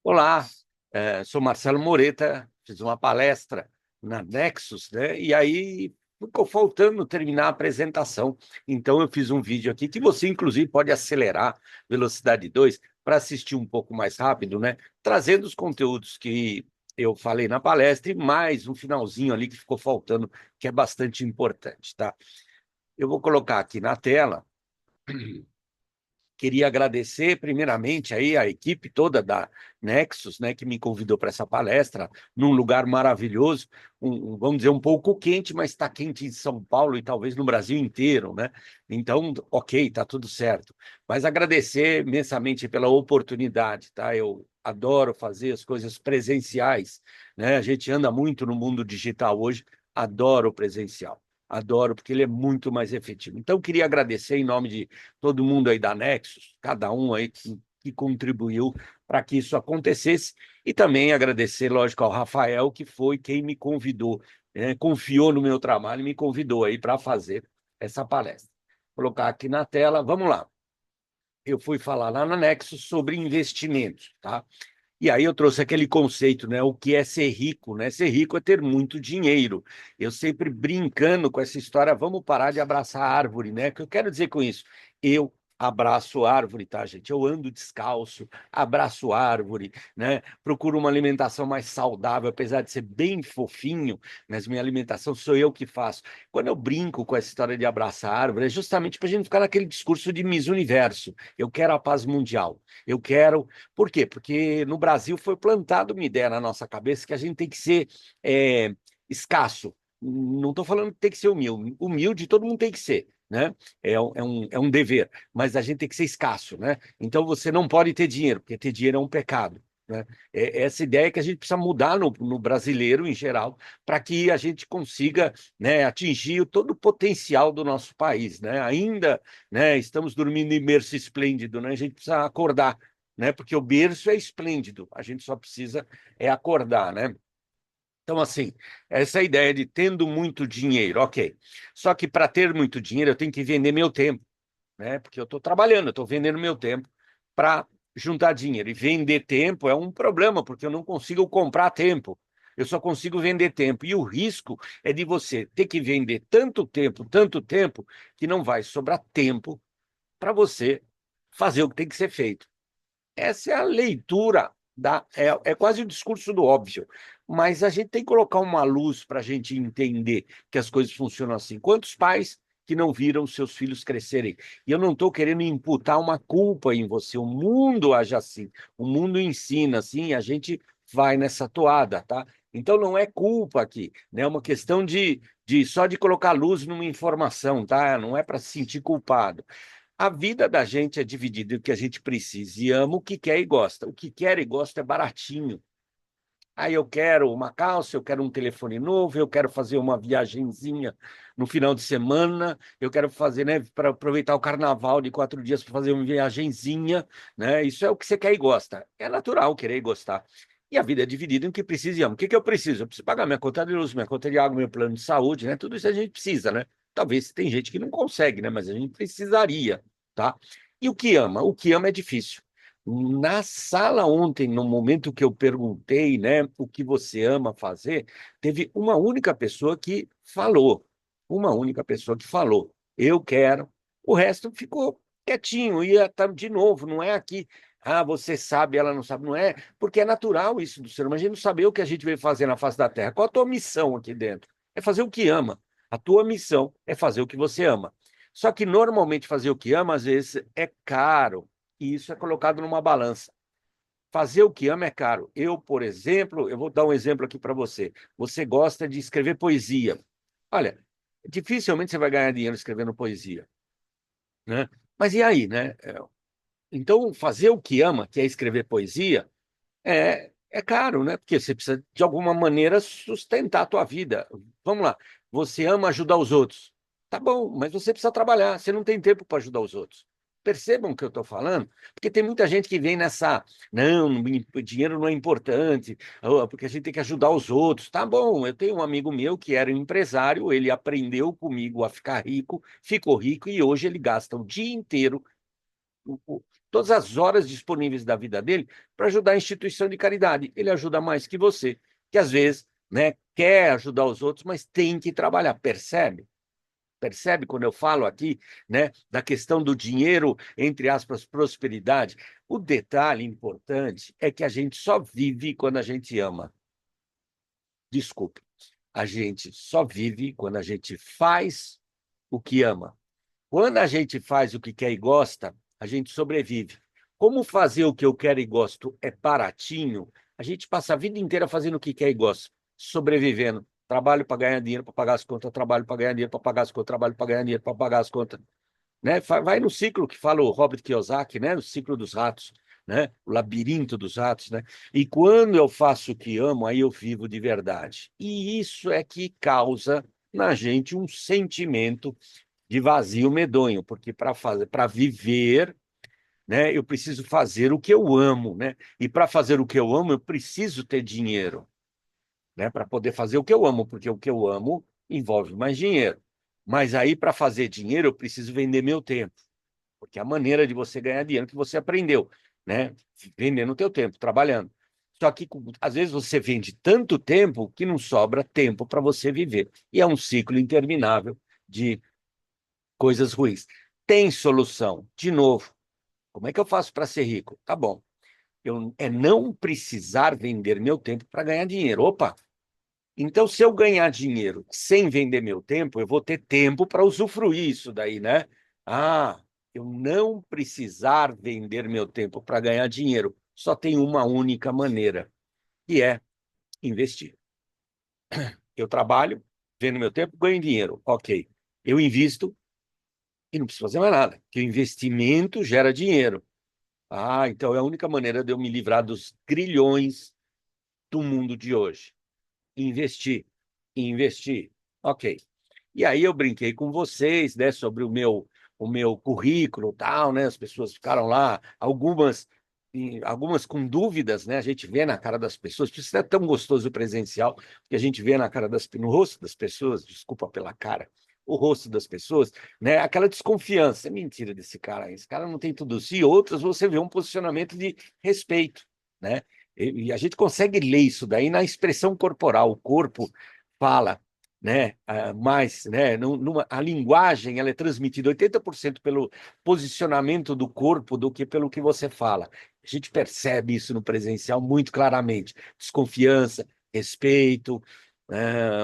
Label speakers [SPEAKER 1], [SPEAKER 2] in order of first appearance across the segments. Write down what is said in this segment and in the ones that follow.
[SPEAKER 1] Olá, sou Marcelo Moreta, fiz uma palestra na Nexus, né? E aí ficou faltando terminar a apresentação. Então eu fiz um vídeo aqui que você, inclusive, pode acelerar velocidade 2 para assistir um pouco mais rápido, né? Trazendo os conteúdos que eu falei na palestra e mais um finalzinho ali que ficou faltando, que é bastante importante, tá? Eu vou colocar aqui na tela. Queria agradecer primeiramente aí a equipe toda da Nexus, né, que me convidou para essa palestra, num lugar maravilhoso, vamos dizer, um pouco quente, mas está quente em São Paulo e talvez no Brasil inteiro, né? Então, ok, está tudo certo. Mas agradecer imensamente pela oportunidade, tá? Eu adoro fazer as coisas presenciais, né? A gente anda muito no mundo digital hoje, adoro o presencial. Adoro, porque ele é muito mais efetivo. Então, queria agradecer em nome de todo mundo aí da Nexus, cada um aí que contribuiu para que isso acontecesse, e também agradecer, lógico, ao Rafael, que foi quem me convidou, confiou no meu trabalho e me convidou aí para fazer essa palestra. Vou colocar aqui na tela, vamos lá. Eu fui falar lá na Nexus sobre investimentos, tá? E aí eu trouxe aquele conceito, né? O que é ser rico, né? Ser rico é ter muito dinheiro. Eu sempre brincando com essa história, vamos parar de abraçar a árvore, né? O que eu quero dizer com isso? Eu abraço árvore, tá, gente? Eu ando descalço, abraço árvore, né? Procuro uma alimentação mais saudável, apesar de ser bem fofinho, mas minha alimentação sou eu que faço. Quando eu brinco com essa história de abraçar árvore, é justamente para a gente ficar naquele discurso de Miss Universo. Eu quero a paz mundial. Eu quero por quê? Porque no Brasil foi plantada uma ideia na nossa cabeça que a gente tem que ser escasso. Não estou falando que tem que ser humilde. Humilde todo mundo tem que ser, né? É um dever, mas a gente tem que ser escasso, né? Então você não pode ter dinheiro, porque ter dinheiro é um pecado. Né? Essa ideia que a gente precisa mudar no brasileiro em geral, para que a gente consiga, né, atingir todo o potencial do nosso país. Né? Ainda, né, estamos dormindo em berço esplêndido, né? A gente precisa acordar, né? Porque o berço é esplêndido, a gente só precisa acordar, né? Então, assim, essa ideia de tendo muito dinheiro, ok. Só que para ter muito dinheiro, eu tenho que vender meu tempo, né? Porque eu estou trabalhando, eu estou vendendo meu tempo para juntar dinheiro. E vender tempo é um problema, porque eu não consigo comprar tempo. Eu só consigo vender tempo. E o risco é de você ter que vender tanto tempo, que não vai sobrar tempo para você fazer o que tem que ser feito. Essa é a leitura é quase o discurso do óbvio, mas a gente tem que colocar uma luz para a gente entender que as coisas funcionam assim. Quantos pais que não viram seus filhos crescerem? E eu não estou querendo imputar uma culpa em você. O mundo age assim, o mundo ensina assim, a gente vai nessa toada, tá? Então não é culpa aqui, né? É uma questão de só de colocar luz numa informação, tá? Não é para se sentir culpado. A vida da gente é dividida em o que a gente precisa e ama, o que quer e gosta. O que quer e gosta é baratinho. Aí eu quero uma calça, eu quero um telefone novo, eu quero fazer uma viagenzinha no final de semana, eu quero fazer, né, para aproveitar o carnaval de 4 dias para fazer uma viagenzinha, né? Isso é o que você quer e gosta. É natural querer e gostar. E a vida é dividida em o que precisa e ama. O que que eu preciso? Eu preciso pagar minha conta de luz, minha conta de água, meu plano de saúde, né? Tudo isso a gente precisa, né? Talvez tem gente que não consegue, né? Mas a gente precisaria, tá? E o que ama? O que ama é difícil. Na sala ontem, no momento que eu perguntei, né, o que você ama fazer, teve uma única pessoa que falou, uma única pessoa que falou, eu quero. O resto ficou quietinho, ia tá, de novo, não é aqui. Ah, você sabe, ela não sabe, não é, porque é natural isso do ser humano, a gente não saber o que a gente veio fazer na face da Terra. Qual a tua missão aqui dentro? É fazer o que ama. A tua missão é fazer o que você ama. Só que normalmente fazer o que ama, às vezes, é caro e isso é colocado numa balança. Fazer o que ama é caro. Eu, por exemplo, eu vou dar um exemplo aqui para você. Você gosta de escrever poesia. Olha, dificilmente você vai ganhar dinheiro escrevendo poesia, né? Mas e aí, né? Então, fazer o que ama, que é escrever poesia, é caro, né? Porque você precisa, de alguma maneira, sustentar a tua vida. Vamos lá. Você ama ajudar os outros. Tá bom, mas você precisa trabalhar. Você não tem tempo para ajudar os outros. Percebam o que eu estou falando? Porque tem muita gente que vem nessa. Não, dinheiro não é importante, porque a gente tem que ajudar os outros. Tá bom, eu tenho um amigo meu que era um empresário, ele aprendeu comigo a ficar rico, ficou rico e hoje ele gasta o dia inteiro todas as horas disponíveis da vida dele para ajudar a instituição de caridade. Ele ajuda mais que você, que às vezes, né, quer ajudar os outros, mas tem que trabalhar, percebe? Percebe quando eu falo aqui, né, da questão do dinheiro, entre aspas, prosperidade? O detalhe importante é que a gente só vive quando a gente ama. Desculpe, a gente só vive quando a gente faz o que ama. Quando a gente faz o que quer e gosta, a gente sobrevive. Como fazer o que eu quero e gosto é baratinho, a gente passa a vida inteira fazendo o que quer e gosta, sobrevivendo. Trabalho para ganhar dinheiro para pagar as contas, trabalho para ganhar dinheiro para pagar as contas, trabalho para ganhar dinheiro para pagar as contas. Né? Vai no ciclo que fala o Robert Kiyosaki, né? No ciclo dos ratos, né? O labirinto dos ratos, né? E quando eu faço o que amo, aí eu vivo de verdade. E isso é que causa na gente um sentimento de vazio medonho, porque para viver, né, eu preciso fazer o que eu amo, né? E para fazer o que eu amo, eu preciso ter dinheiro, né, para poder fazer o que eu amo, porque o que eu amo envolve mais dinheiro. Mas aí, para fazer dinheiro, eu preciso vender meu tempo, porque é a maneira de você ganhar dinheiro que você aprendeu, né? Vendendo o teu tempo, trabalhando. Só que, às vezes, você vende tanto tempo que não sobra tempo para você viver. E é um ciclo interminável de coisas ruins. Tem solução. De novo, como é que eu faço para ser rico? Tá bom. É não precisar vender meu tempo para ganhar dinheiro. Opa! Então, se eu ganhar dinheiro sem vender meu tempo, eu vou ter tempo para usufruir isso daí, né? Ah, eu não precisar vender meu tempo para ganhar dinheiro. Só tem uma única maneira, que é investir. Eu trabalho, vendo meu tempo, ganho dinheiro. Ok. Eu invisto e não preciso fazer mais nada, porque o investimento gera dinheiro. Ah, então é a única maneira de eu me livrar dos grilhões do mundo de hoje. Investir, investir. Ok. E aí eu brinquei com vocês, né, sobre o meu currículo, tal, né? As pessoas ficaram lá, algumas com dúvidas, né? A gente vê na cara das pessoas, por isso é tão gostoso o presencial, que a gente vê na cara no rosto das pessoas, desculpa pela cara, o rosto das pessoas, né? Aquela desconfiança, é mentira desse cara, esse cara não tem tudo isso. E outras você vê um posicionamento de respeito, né? E a gente consegue ler isso daí na expressão corporal, o corpo fala, né? Mas, né? A linguagem ela é transmitida 80% pelo posicionamento do corpo do que pelo que você fala. A gente percebe isso no presencial muito claramente. Desconfiança, respeito,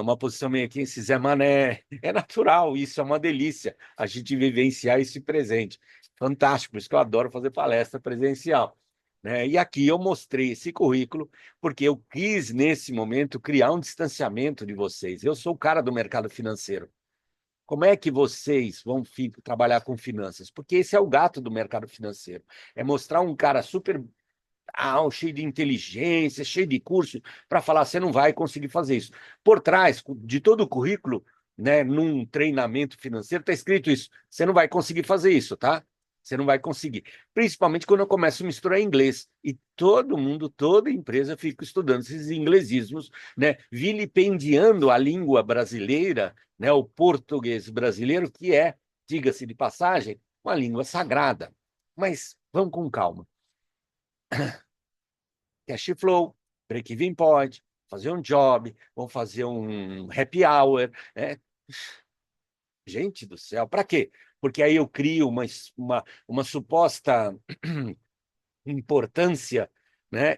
[SPEAKER 1] uma posição meio aqui, esse Zé Mané. É natural, isso é uma delícia, a gente vivenciar esse presente. Fantástico, por isso que eu adoro fazer palestra presencial. Né? E aqui eu mostrei esse currículo porque eu quis, nesse momento, criar um distanciamento de vocês. Eu sou o cara do mercado financeiro. Como é que vocês vão trabalhar com finanças? Porque esse é o gato do mercado financeiro. É mostrar um cara super cheio de inteligência, cheio de curso, para falar, você não vai conseguir fazer isso. Por trás de todo o currículo, né, num treinamento financeiro, está escrito isso. Você não vai conseguir fazer isso, tá? Você não vai conseguir. Principalmente quando eu começo a misturar inglês. E todo mundo, toda empresa fica estudando esses inglesismos, né? Vilipendiando a língua brasileira, né? O português brasileiro, que é, diga-se de passagem, uma língua sagrada. Mas vamos com calma. Cash flow, break-even point, fazer um job, vão fazer um happy hour, né? Gente do céu, para quê? Porque aí eu crio uma suposta importância, né?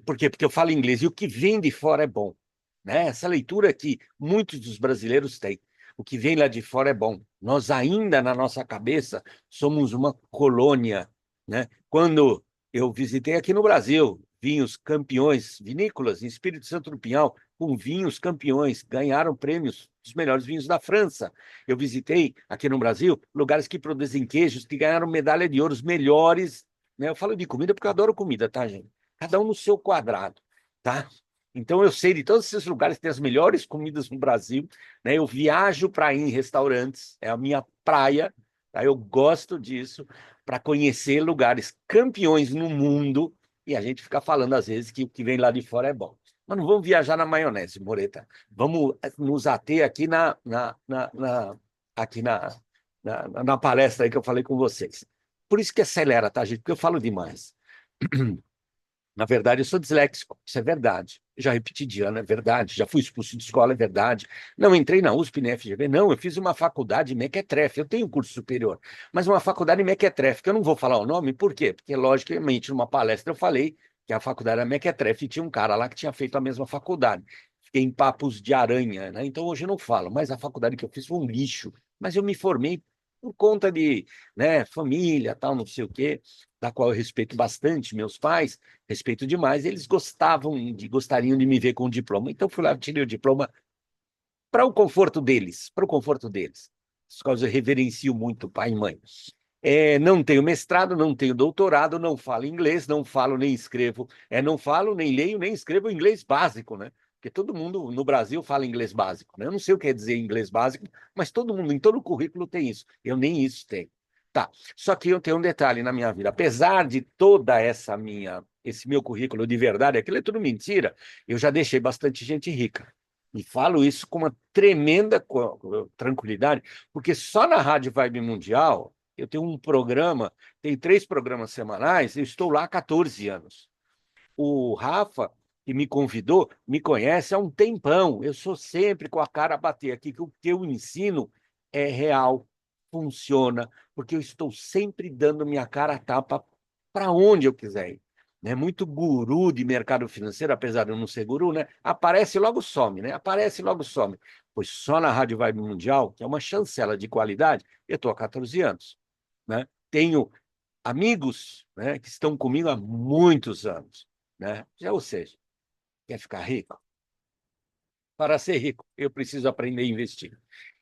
[SPEAKER 1] Por quê? Porque eu falo inglês e o que vem de fora é bom, né? Essa leitura que muitos dos brasileiros têm. O que vem lá de fora é bom. Nós ainda na nossa cabeça somos uma colônia, né? Quando eu visitei aqui no Brasil, vinhos campeões, vinícolas em Espírito Santo do Pinhal, com vinhos campeões, ganharam prêmios dos melhores vinhos da França. Eu visitei aqui no Brasil lugares que produzem queijos que ganharam medalha de ouro, os melhores, né? Eu falo de comida porque eu adoro comida, tá, gente? Cada um no seu quadrado, tá? Então eu sei de todos esses lugares que tem as melhores comidas no Brasil, né? Eu viajo para ir em restaurantes, é a minha praia, tá? Eu gosto disso para conhecer lugares campeões no mundo e a gente fica falando às vezes que o que vem lá de fora é bom. Mas não vamos viajar na maionese, Moreta. Vamos nos ater aqui aqui na palestra aí que eu falei com vocês. Por isso que acelera, tá, gente? Porque eu falo demais. Na verdade, eu sou disléxico, isso é verdade. Já repeti de ano, é verdade. Já fui expulso de escola, é verdade. Não entrei na USP, na FGV, não. Eu fiz uma faculdade mequetrefe. Eu tenho um curso superior, mas uma faculdade mequetrefe, que eu não vou falar o nome, por quê? Porque, logicamente, numa palestra eu falei que a faculdade era mequetrefe e tinha um cara lá que tinha feito a mesma faculdade. Fiquei em papos de aranha, né? Então hoje eu não falo, mas a faculdade que eu fiz foi um lixo. Mas eu me formei por conta de, né, família, tal, não sei o quê, da qual eu respeito bastante, meus pais respeito demais, eles gostariam de me ver com o diploma. Então, fui lá, tirei o diploma para o conforto deles, para o conforto deles. Por causa eu reverencio muito pai e mãe. Não tenho mestrado, não tenho doutorado, não falo inglês, não falo nem escrevo. Não falo, nem leio, nem escrevo inglês básico, né? Porque todo mundo no Brasil fala inglês básico, né? Eu não sei o que quer dizer inglês básico, mas todo mundo, em todo o currículo tem isso. Eu nem isso tenho. Tá. Só que eu tenho um detalhe na minha vida. Apesar de toda esse meu currículo de verdade, aquilo é tudo mentira, eu já deixei bastante gente rica. E falo isso com uma tremenda tranquilidade, porque só na Rádio Vibe Mundial eu tenho um programa, tem 3 programas semanais, eu estou lá há 14 anos. O Rafa, que me convidou, me conhece há um tempão. Eu sou sempre com a cara a bater aqui, que o que eu ensino é real, funciona, porque eu estou sempre dando minha cara a tapa para onde eu quiser ir. Né? Muito guru de mercado financeiro, apesar de eu não ser guru, né? Aparece e logo some, né? Aparece e logo some. Pois só na Rádio Vibe Mundial, que é uma chancela de qualidade, eu estou há 14 anos. Né? Tenho amigos, né, que estão comigo há muitos anos. Né? Ou seja, quer ficar rico? Para ser rico, eu preciso aprender a investir.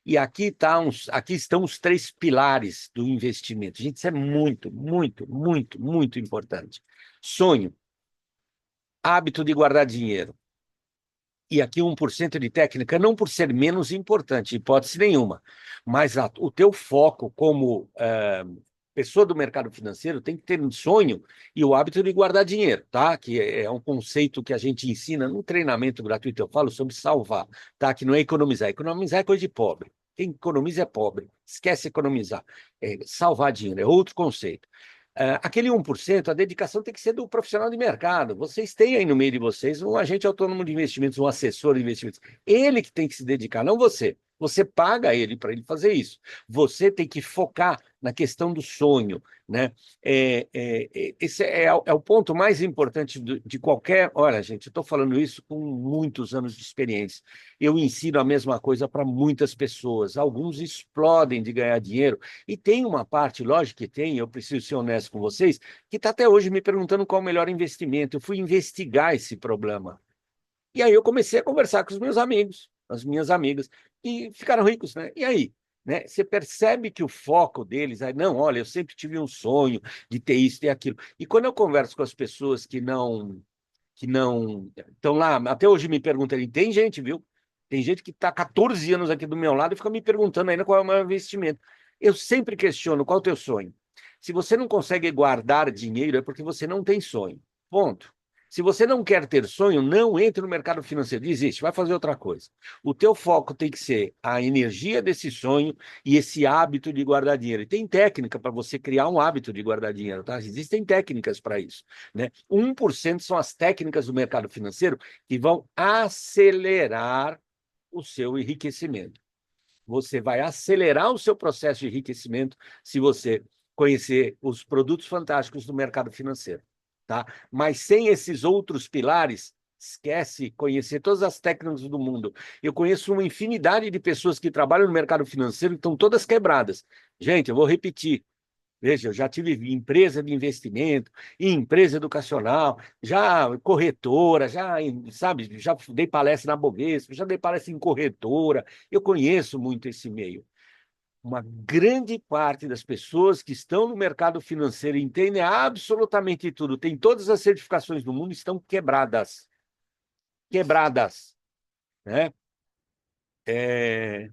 [SPEAKER 1] E aqui estão os 3 pilares do investimento. Gente, isso é muito, muito, muito, muito importante. Sonho, hábito de guardar dinheiro. E aqui 1% de técnica, não por ser menos importante, hipótese nenhuma, mas o teu foco como pessoa do mercado financeiro tem que ter um sonho e o hábito de guardar dinheiro, tá? Que é um conceito que a gente ensina no treinamento gratuito, eu falo sobre salvar, tá? Que não é economizar. Economizar é coisa de pobre. Quem economiza é pobre. Esquece economizar. Salvar dinheiro é outro conceito. Aquele 1%, a dedicação tem que ser do profissional de mercado. Vocês têm aí no meio de vocês um agente autônomo de investimentos, um assessor de investimentos. Ele que tem que se dedicar, não você. Você paga ele para ele fazer isso. Você tem que focar na questão do sonho, né? Esse é o ponto mais importante de qualquer. Olha, gente, eu estou falando isso com muitos anos de experiência. Eu ensino a mesma coisa para muitas pessoas. Alguns explodem de ganhar dinheiro e tem uma parte, lógico que tem, eu preciso ser honesto com vocês, que está até hoje me perguntando qual o melhor investimento. Eu fui investigar esse problema. E aí eu comecei a conversar com os meus amigos, as minhas amigas, e ficaram ricos, né? E aí? Né? Você percebe que o foco deles é, não, olha, eu sempre tive um sonho de ter isso, ter aquilo. E quando eu converso com as pessoas que não estão lá, até hoje me perguntam, tem gente, viu? Tem gente que está 14 anos aqui do meu lado e fica me perguntando ainda qual é o meu investimento. Eu sempre questiono qual é o teu sonho. Se você não consegue guardar dinheiro, é porque você não tem sonho. Ponto. Se você não quer ter sonho, não entre no mercado financeiro. Desiste, vai fazer outra coisa. O teu foco tem que ser a energia desse sonho e esse hábito de guardar dinheiro. E tem técnica para você criar um hábito de guardar dinheiro, tá? Existem técnicas para isso, né? 1% são as técnicas do mercado financeiro que vão acelerar o seu enriquecimento. Você vai acelerar o seu processo de enriquecimento se você conhecer os produtos fantásticos do mercado financeiro, tá? Mas sem esses outros pilares, esquece conhecer todas as técnicas do mundo. Eu conheço uma infinidade de pessoas que trabalham no mercado financeiro e estão todas quebradas. Gente, eu vou repetir. Veja, eu já tive empresa de investimento, empresa educacional, já corretora, já, sabe, já dei palestra na Bovespa, já dei palestra em corretora. Eu conheço muito esse meio. Uma grande parte das pessoas que estão no mercado financeiro e entendem absolutamente tudo, têm todas as certificações do mundo, estão quebradas. Quebradas, né? É,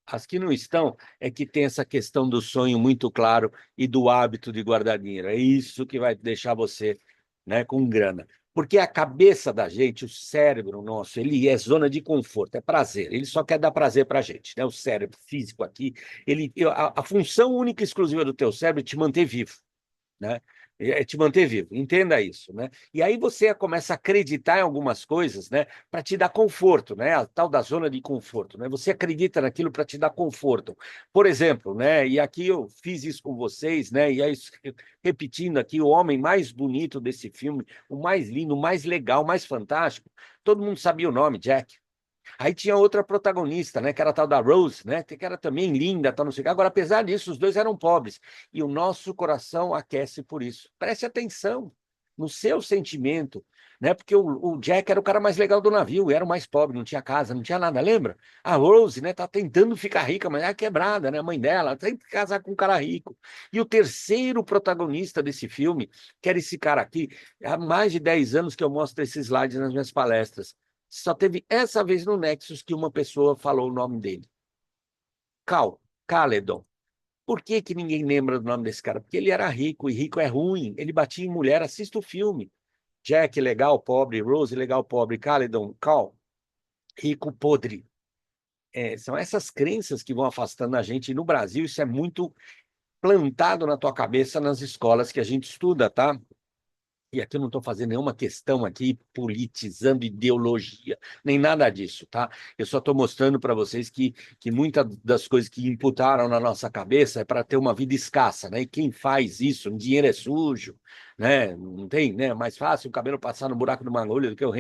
[SPEAKER 1] As que não estão é que tem essa questão do sonho muito claro e do hábito de guardar dinheiro. É isso que vai deixar você, né, com grana. Porque a cabeça da gente, o cérebro nosso, ele é zona de conforto, é prazer. Ele só quer dar prazer para a gente, né? O cérebro físico aqui, a função única e exclusiva do teu cérebro é te manter vivo. né? É te manter vivo, entenda isso, né? E aí você começa a acreditar em algumas coisas, né, para te dar conforto, né? A tal da zona de conforto, né? Você acredita naquilo para te dar conforto. Por exemplo, né? E aqui eu fiz isso com vocês, né? E aí repetindo aqui, o homem mais bonito desse filme, o mais lindo, o mais legal, o mais fantástico, todo mundo sabia o nome, Jack. Aí tinha outra protagonista, né, que era a tal da Rose, né, que era também linda, tal, não sei o quê. Agora, apesar disso, os dois eram pobres. E o nosso coração aquece por isso. Preste atenção no seu sentimento, né? Porque o Jack era o cara mais legal do navio, era o mais pobre, não tinha casa, não tinha nada, lembra? A Rose, né, tá tentando ficar rica, mas é quebrada, né? A mãe dela tem que casar com um cara rico. E o terceiro protagonista desse filme, que era esse cara aqui, há mais de 10 anos que eu mostro esses slides nas minhas palestras. Só teve essa vez no Nexus que uma pessoa falou o nome dele. Caledon. Por que que ninguém lembra do nome desse cara? Porque ele era rico, e rico é ruim. Ele batia em mulher, assista o filme. Jack, legal, pobre. Rose, legal, pobre. Caledon, rico, podre. São essas crenças que vão afastando a gente. E no Brasil, isso é muito plantado na tua cabeça nas escolas que a gente estuda, tá? E aqui eu não estou fazendo nenhuma questão aqui politizando ideologia, nem nada disso, tá? Eu só estou mostrando para vocês que muitas das coisas que imputaram na nossa cabeça é para ter uma vida escassa, né? E quem faz isso, o dinheiro é sujo, né? Não tem, né? É mais fácil o cabelo passar no buraco de uma agulha do que o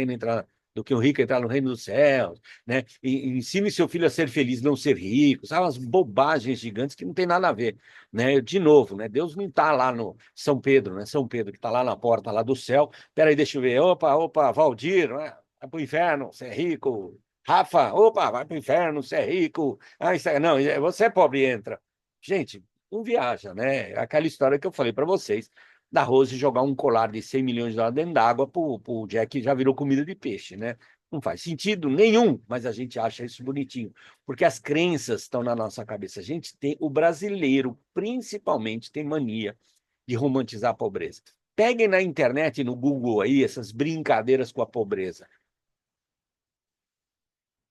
[SPEAKER 1] rico entrar no reino dos céus, né? E ensine seu filho a ser feliz, não ser rico, sabe? Umas bobagens gigantes que não tem nada a ver, né? De novo, né? Deus não está lá no São Pedro, né? São Pedro que está lá na porta lá do céu. Peraí, deixa eu ver. Opa, opa, Valdir, né? Vai pro inferno, você é rico. Rafa, opa, vai pro inferno, você é rico. Ah, não, você é pobre, entra. Gente, não viaja, né? Aquela história que eu falei para vocês da Rose jogar um colar de 100 milhões de dólares dentro d'água pro Jack, que já virou comida de peixe, né? Não faz sentido nenhum, mas a gente acha isso bonitinho, porque as crenças estão na nossa cabeça. A gente tem, o brasileiro, principalmente, tem mania de romantizar a pobreza. Peguem na internet, no Google aí, essas brincadeiras com a pobreza.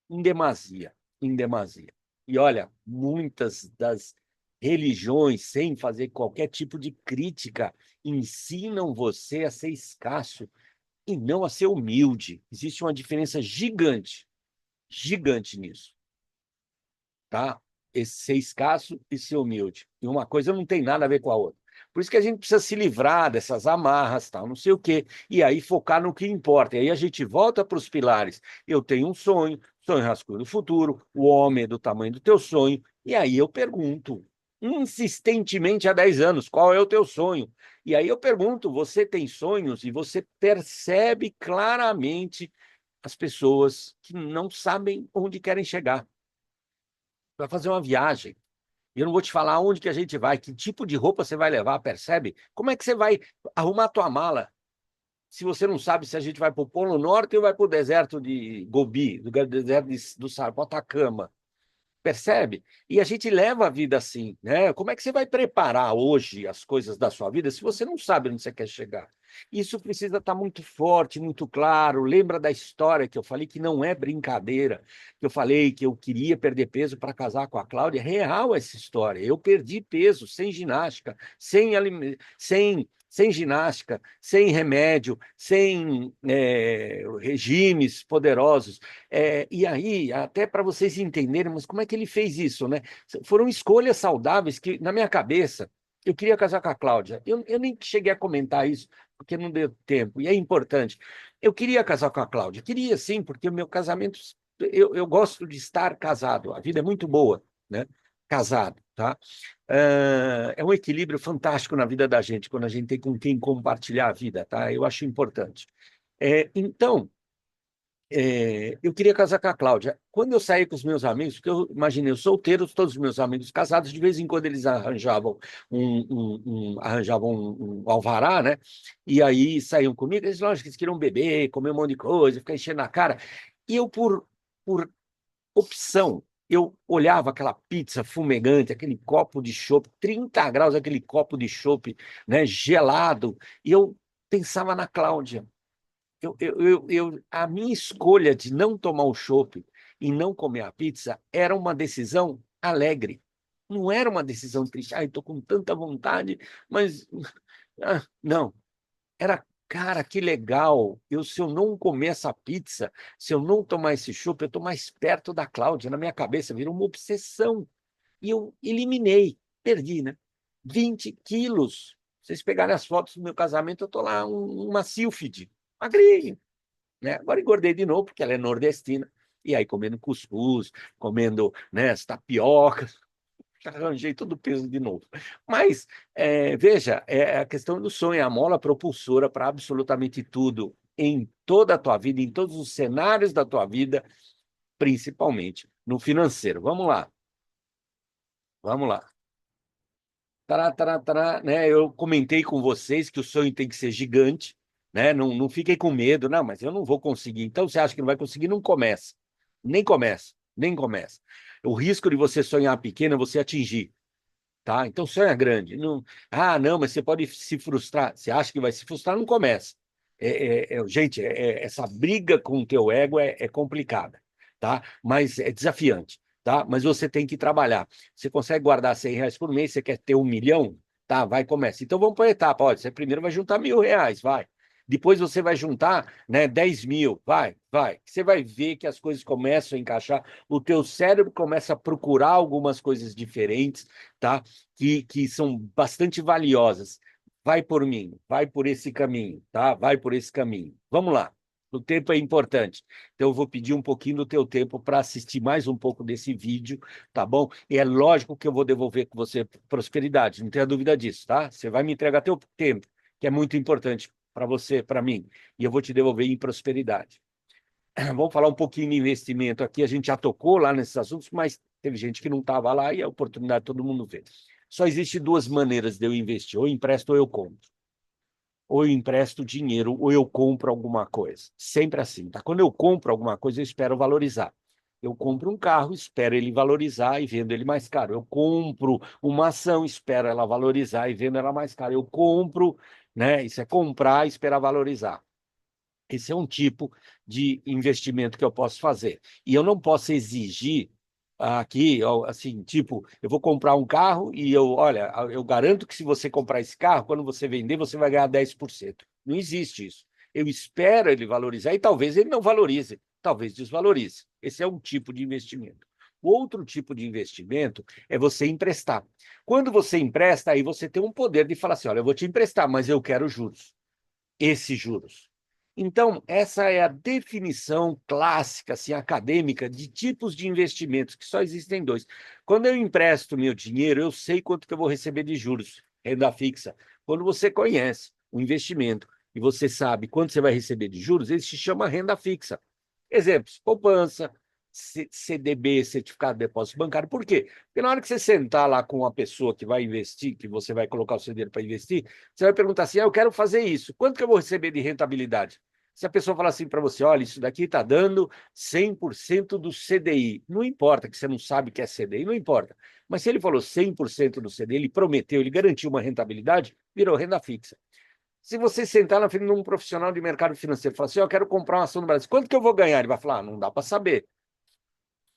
[SPEAKER 1] Em demasia, em demasia. E olha, muitas das religiões, sem fazer qualquer tipo de crítica, ensinam você a ser escasso e não a ser humilde. Existe uma diferença gigante, gigante nisso, tá? Esse ser escasso e ser humilde. E uma coisa não tem nada a ver com a outra. Por isso que a gente precisa se livrar dessas amarras, tal, não sei o quê, e aí focar no que importa. E aí a gente volta para os pilares. Eu tenho um sonho, sonho rascunho do futuro, o homem é do tamanho do teu sonho, e aí eu pergunto, insistentemente há 10 anos, qual é o teu sonho? E aí eu pergunto, você tem sonhos? E você percebe claramente as pessoas que não sabem onde querem chegar. Vai fazer uma viagem. E eu não vou te falar onde que a gente vai, que tipo de roupa você vai levar, percebe? Como é que você vai arrumar a tua mala se você não sabe se a gente vai para o Polo Norte ou vai para o deserto de Gobi, do deserto do Saara, para o Atacama? Percebe? E a gente leva a vida assim, né? Como é que você vai preparar hoje as coisas da sua vida se você não sabe onde você quer chegar? Isso precisa estar muito forte, muito claro. Lembra da história que eu falei que não é brincadeira, que eu falei que eu queria perder peso para casar com a Cláudia? É real essa história. Eu perdi peso sem ginástica, sem ginástica, sem remédio, sem regimes poderosos. E aí, até para vocês entenderem, mas como é que ele fez isso, né? Foram escolhas saudáveis que, na minha cabeça, eu queria casar com a Cláudia. Eu nem cheguei a comentar isso, porque não deu tempo, e é importante. Eu queria casar com a Cláudia, queria sim, porque o meu casamento, eu gosto de estar casado, a vida é muito boa, né? Casado, tá? É um equilíbrio fantástico na vida da gente, quando a gente tem com quem compartilhar a vida, tá? Eu acho importante. Então, eu queria casar com a Cláudia. Quando eu saí com os meus amigos, porque eu imaginei, eu solteiro, todos os meus amigos casados, de vez em quando eles arranjavam um alvará, né? E aí saíam comigo, eles, lógico, eles queriam beber, comer um monte de coisa, ficar enchendo a cara. E eu, por opção, eu olhava aquela pizza fumegante, aquele copo de chopp, 30 graus, aquele copo de chopp, né, gelado, e eu pensava na Cláudia. A minha escolha de não tomar o chopp e não comer a pizza era uma decisão alegre. Não era uma decisão triste. Ai, estou com tanta vontade, mas Ah, não, era, cara, que legal. Se eu não comer essa pizza, se eu não tomar esse chopp, eu estou mais perto da Cláudia. Na minha cabeça virou uma obsessão. E eu eliminei, perdi, né? 20 quilos. Vocês pegarem as fotos do meu casamento, eu estou lá, uma sílfide, magrinho, né? Agora engordei de novo, porque ela é nordestina. E aí, comendo cuscuz, comendo, né, as tapiocas, arranjei todo o peso de novo. Mas, veja, a questão do sonho, é a mola propulsora para absolutamente tudo, em toda a tua vida, em todos os cenários da tua vida, principalmente no financeiro. Vamos lá, vamos lá. Tará, tará, tará, né? Eu comentei com vocês que o sonho tem que ser gigante, né? Não, não fiquem com medo, não, mas eu não vou conseguir. Então, você acha que não vai conseguir? Não comece. Nem comece, nem comece. O risco de você sonhar pequeno é você atingir. Tá? Então sonha grande. Não, não, mas você pode se frustrar. Você acha que vai se frustrar? Não comece. Gente, essa briga com o teu ego é complicada, tá? Mas é desafiante, tá? Mas você tem que trabalhar. Você consegue guardar R$ 100 por mês, você quer ter 1 milhão? Tá, vai, começa. Então vamos por etapa. Olha, você primeiro vai juntar R$ 1.000, vai. Depois você vai juntar, né, 10 mil, vai, vai. Você vai ver que as coisas começam a encaixar, o teu cérebro começa a procurar algumas coisas diferentes, tá? Que são bastante valiosas. Vai por mim, vai por esse caminho, tá? Vai por esse caminho. Vamos lá. O tempo é importante. Então, eu vou pedir um pouquinho do teu tempo para assistir mais um pouco desse vídeo, tá bom? E é lógico que eu vou devolver com você prosperidade, não tenha dúvida disso, tá? Você vai me entregar teu tempo, que é muito importante para você, para mim, e eu vou te devolver em prosperidade. Vamos falar um pouquinho de investimento aqui. A gente já tocou lá nesses assuntos, mas teve gente que não estava lá e a oportunidade todo mundo vê. Só existe duas maneiras de eu investir: ou eu empresto ou eu compro. Ou eu empresto dinheiro ou eu compro alguma coisa. Sempre assim, tá? Quando eu compro alguma coisa, eu espero valorizar. Eu compro um carro, espero ele valorizar e vendo ele mais caro. Eu compro uma ação, espero ela valorizar e vendo ela mais caro. Eu compro, né? Isso é comprar e esperar valorizar. Esse é um tipo de investimento que eu posso fazer. E eu não posso exigir aqui, assim, tipo, eu vou comprar um carro e olha, eu garanto que se você comprar esse carro, quando você vender, você vai ganhar 10%. Não existe isso. Eu espero ele valorizar e talvez ele não valorize, talvez desvalorize. Esse é um tipo de investimento. O outro tipo de investimento é você emprestar. Quando você empresta, aí você tem um poder de falar assim: olha, eu vou te emprestar, mas eu quero juros, esses juros. Então, essa é a definição clássica, assim, acadêmica, de tipos de investimentos, que só existem dois. Quando eu empresto meu dinheiro, eu sei quanto que eu vou receber de juros, renda fixa. Quando você conhece o investimento e você sabe quanto você vai receber de juros, ele se chama renda fixa. Exemplos: poupança, CDB, certificado de depósito bancário. Por quê? Porque na hora que você sentar lá com uma pessoa que vai investir, que você vai colocar o seu dinheiro para investir, você vai perguntar assim: eu quero fazer isso, quanto que eu vou receber de rentabilidade? Se a pessoa falar assim para você: olha, isso daqui está dando 100% do CDI, não importa que você não sabe o que é CDI, não importa. Mas se ele falou 100% do CDI, ele prometeu, ele garantiu uma rentabilidade, virou renda fixa. Se você sentar na frente de um profissional de mercado financeiro e falar assim: eu quero comprar uma ação no Brasil, quanto que eu vou ganhar? Ele vai falar: não dá para saber.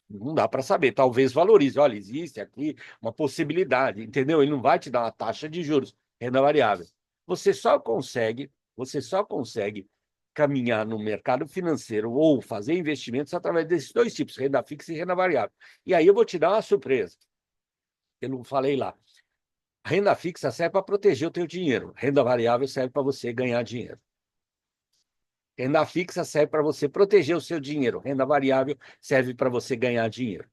[SPEAKER 1] Não dá para saber. Talvez valorize. Olha, existe aqui uma possibilidade, entendeu? Ele não vai te dar uma taxa de juros, renda variável. Você só consegue, você só consegue caminhar no mercado financeiro ou fazer investimentos através desses dois tipos, renda fixa e renda variável. E aí eu vou te dar uma surpresa. Eu não falei lá. A renda fixa serve para proteger o teu dinheiro. Renda variável serve para você ganhar dinheiro. Renda fixa serve para você proteger o seu dinheiro. Renda variável serve para você ganhar dinheiro.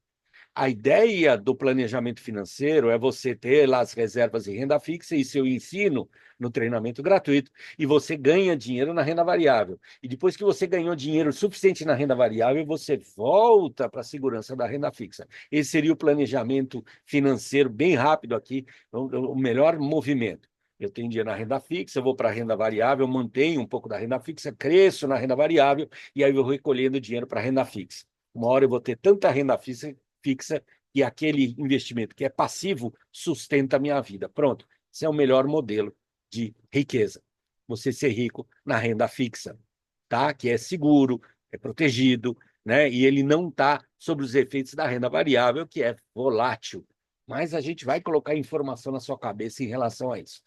[SPEAKER 1] A ideia do planejamento financeiro é você ter lá as reservas em renda fixa, e seu ensino no treinamento gratuito, e você ganha dinheiro na renda variável. E depois que você ganhou dinheiro suficiente na renda variável, você volta para a segurança da renda fixa. Esse seria o planejamento financeiro bem rápido aqui, o melhor movimento. Eu tenho dinheiro na renda fixa, eu vou para a renda variável, mantenho um pouco da renda fixa, cresço na renda variável, e aí eu vou recolhendo dinheiro para a renda fixa. Uma hora eu vou ter tanta renda fixa e aquele investimento que é passivo sustenta a minha vida. Pronto, esse é o melhor modelo de riqueza. Você ser rico na renda fixa, tá? Que é seguro, é protegido, né? E ele não está sob os efeitos da renda variável, que é volátil. Mas a gente vai colocar informação na sua cabeça em relação a isso.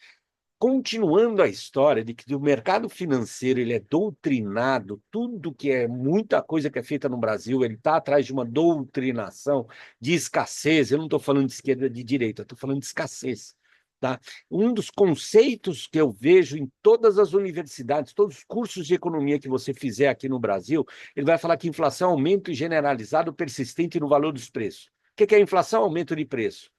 [SPEAKER 1] continuando a história de que o mercado financeiro ele é doutrinado, tudo que é muita coisa que é feita no Brasil, ele está atrás de uma doutrinação de escassez. Eu não estou falando de esquerda de direita, estou falando de escassez. Tá? Um dos conceitos que eu vejo em todas as universidades, todos os cursos de economia que você fizer aqui no Brasil, ele vai falar que inflação é aumento generalizado persistente no valor dos preços. O que é inflação? Aumento de preço.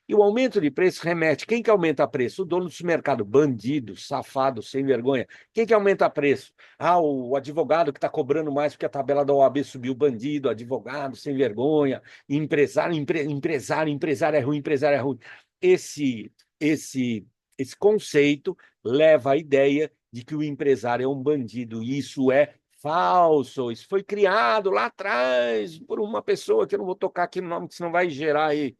[SPEAKER 1] E o aumento de preço remete. Quem que aumenta preço? O dono do supermercado, bandido, safado, sem vergonha. Quem que aumenta preço? Ah, o advogado que está cobrando mais porque a tabela da OAB subiu, bandido, advogado, sem vergonha, empresário é ruim, empresário é ruim. Esse, esse conceito leva à ideia de que o empresário é um bandido, e isso é falso. Isso foi criado lá atrás por uma pessoa que eu não vou tocar aqui no nome, que senão vai gerar aí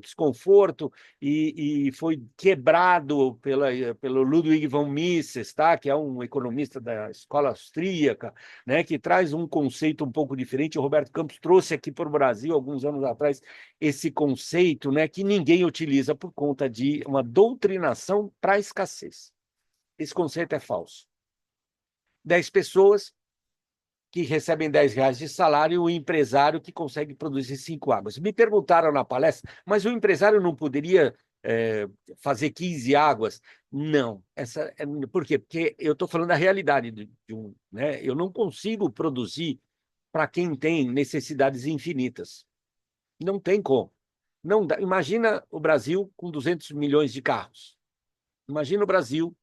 [SPEAKER 1] desconforto, e foi quebrado pelo Ludwig von Mises, tá? Que é um economista da escola austríaca, né? Que traz um conceito um pouco diferente. O Roberto Campos trouxe aqui para o Brasil, alguns anos atrás, esse conceito, né? Que ninguém utiliza por conta de uma doutrinação para a escassez. Esse conceito é falso. 10 pessoas que recebem R$ 10 de salário e o empresário que consegue produzir 5 águas. Me perguntaram na palestra, mas o empresário não poderia fazer 15 águas? Não. Por quê? Porque eu estou falando da realidade né? Eu não consigo produzir para quem tem necessidades infinitas. Não tem como. Não dá. Imagina o Brasil com 200 milhões de carros. Imagina o Brasil.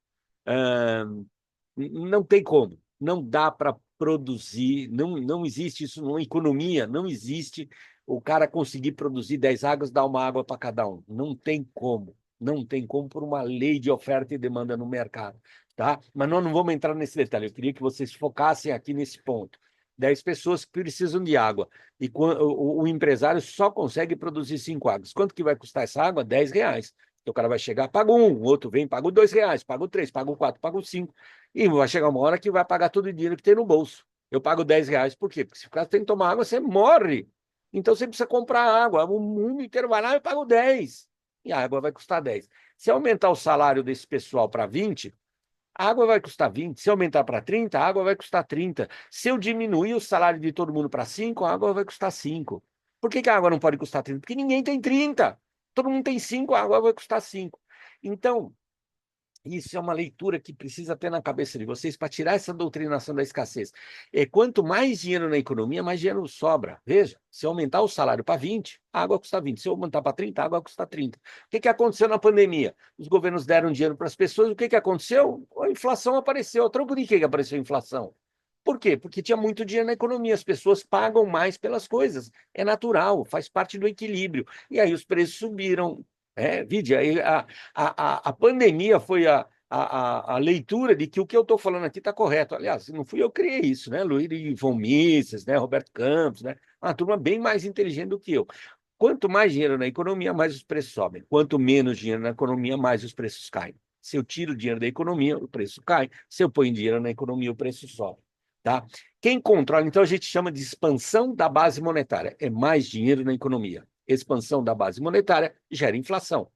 [SPEAKER 1] Não tem como. Não dá para produzir, não existe isso numa economia, não existe o cara conseguir produzir 10 águas, dar uma água para cada um. Não tem como. Não tem como por uma lei de oferta e demanda no mercado. Tá? Mas nós não vamos entrar nesse detalhe. Eu queria que vocês focassem aqui nesse ponto. 10 pessoas que precisam de água. E o empresário só consegue produzir 5 águas. Quanto que vai custar essa água? R$ 10. Então, o cara vai chegar, paga um, o outro vem, paga R$ 2, paga 3, paga 4, paga 5. E vai chegar uma hora que vai pagar todo o dinheiro que tem no bolso. Eu pago R$ 10. Por quê? Porque se o cara tem que tomar água, você morre. Então você precisa comprar água. O mundo inteiro vai lá e paga 10. E a água vai custar 10. Se aumentar o salário desse pessoal para 20, a água vai custar 20. Se aumentar para 30, a água vai custar 30. Se eu diminuir o salário de todo mundo para 5, a água vai custar 5. Por que a água não pode custar 30? Porque ninguém tem 30. Todo mundo tem 5, a água vai custar 5. Então, isso é uma leitura que precisa ter na cabeça de vocês para tirar essa doutrinação da escassez. Quanto mais dinheiro na economia, mais dinheiro sobra. Veja, se aumentar o salário para 20, a água custa 20. Se aumentar para 30, a água custa 30. O que aconteceu na pandemia? Os governos deram dinheiro para as pessoas. O que aconteceu? A inflação apareceu. A troco de que apareceu a inflação? Por quê? Porque tinha muito dinheiro na economia. As pessoas pagam mais pelas coisas. É natural, faz parte do equilíbrio. E aí os preços subiram. Vide, a pandemia foi a leitura de que o que eu estou falando aqui está correto. Aliás, não fui eu que criei isso, né? Luiz von Mises, né? Roberto Campos, né? Uma turma bem mais inteligente do que eu. Quanto mais dinheiro na economia, mais os preços sobem. Quanto menos dinheiro na economia, mais os preços caem. Se eu tiro dinheiro da economia, o preço cai. Se eu ponho dinheiro na economia, o preço sobe. Tá? Quem controla, então a gente chama de expansão da base monetária. É mais dinheiro na economia. Expansão da base monetária gera inflação.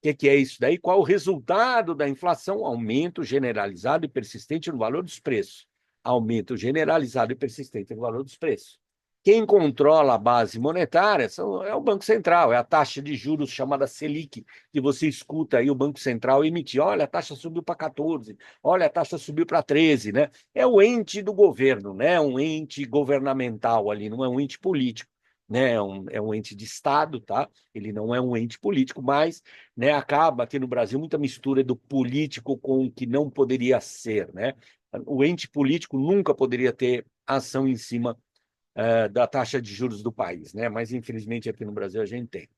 [SPEAKER 1] O que é isso daí? Qual o resultado da inflação? Aumento generalizado e persistente no valor dos preços. Aumento generalizado e persistente no valor dos preços. Quem controla a base monetária é o Banco Central, é a taxa de juros chamada Selic, que você escuta aí o Banco Central emitir. Olha, a taxa subiu para 14, olha, a taxa subiu para 13, né? É o ente do governo, né? Um ente governamental ali, não é um ente político, né? É um ente de Estado, tá? Ele não é um ente político, mas, né, acaba aqui no Brasil muita mistura do político com o que não poderia ser, né? O ente político nunca poderia ter ação em cima da taxa de juros do país, né? Mas infelizmente aqui no Brasil a gente tem.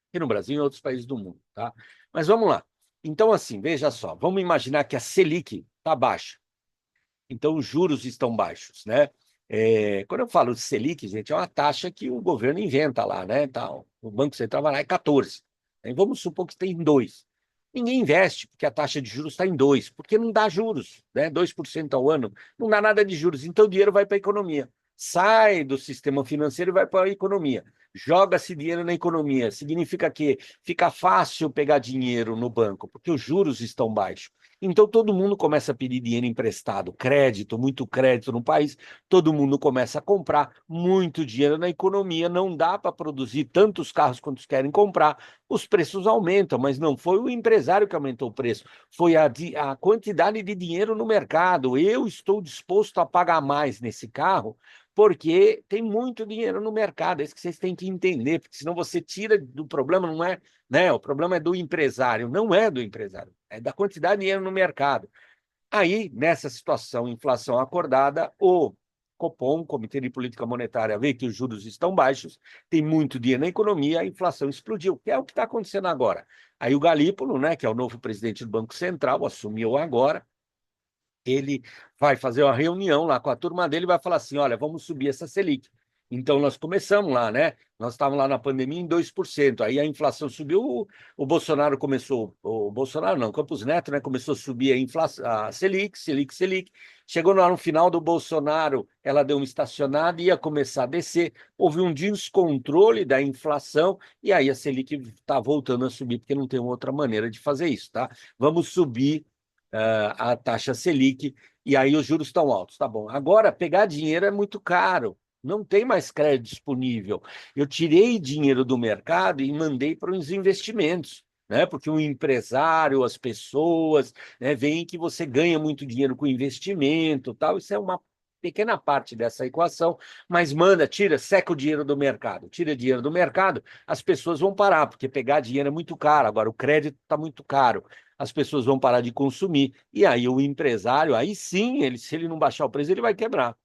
[SPEAKER 1] Aqui no Brasil e em outros países do mundo, tá? Mas vamos lá. Então, assim, veja só, vamos imaginar que a Selic está baixa. Então, os juros estão baixos, né? Quando eu falo de Selic, gente, é uma taxa que o governo inventa lá, né? Então, o Banco Central vai lá, é 14. Aí vamos supor que tem 2. Ninguém investe, porque a taxa de juros está em 2, porque não dá juros, né? 2% ao ano, não dá nada de juros. Então, o dinheiro vai para a economia. Sai do sistema financeiro e vai para a economia. joga-se dinheiro na economia. Significa que fica fácil pegar dinheiro no banco, porque os juros estão baixos. Então todo mundo começa a pedir dinheiro emprestado, crédito, muito crédito no país, todo mundo começa a comprar muito dinheiro na economia, não dá para produzir tantos carros quantos querem comprar, os preços aumentam, mas não foi o empresário que aumentou o preço, foi a quantidade de dinheiro no mercado. Eu estou disposto a pagar mais nesse carro porque tem muito dinheiro no mercado, é isso que vocês têm que entender, porque senão você tira do problema, não é, né? O problema é do empresário, não é do empresário, é da quantidade de dinheiro no mercado. Aí, nessa situação, inflação acordada, o Copom, Comitê de Política Monetária, vê que os juros estão baixos, tem muito dinheiro na economia, a inflação explodiu, que é o que está acontecendo agora. Aí o Galípolo, né, que é o novo presidente do Banco Central, assumiu agora, ele vai fazer uma reunião lá com a turma dele e vai falar assim: olha, vamos subir essa Selic. Então, nós começamos lá, né? Nós estávamos lá na pandemia em 2%. Aí a inflação subiu, o Bolsonaro começou, o Bolsonaro não, Campos Neto, né? Começou a subir a inflação, a Selic, Selic, Selic. Chegou lá no final do Bolsonaro, ela deu uma estacionada, ia começar a descer. Houve um descontrole da inflação e aí a Selic está voltando a subir, porque não tem outra maneira de fazer isso, tá? Vamos subir a taxa Selic, e aí os juros estão altos. Tá bom. Agora, pegar dinheiro é muito caro, não tem mais crédito disponível. Eu tirei dinheiro do mercado e mandei para os investimentos. Né? Porque o empresário, as pessoas, né, veem que você ganha muito dinheiro com investimento, tal. Isso é uma pequena parte dessa equação, mas manda, tira, seca o dinheiro do mercado. Tira dinheiro do mercado, as pessoas vão parar, porque pegar dinheiro é muito caro. Agora, o crédito está muito caro, as pessoas vão parar de consumir. E aí o empresário, aí sim, se ele não baixar o preço, ele vai quebrar.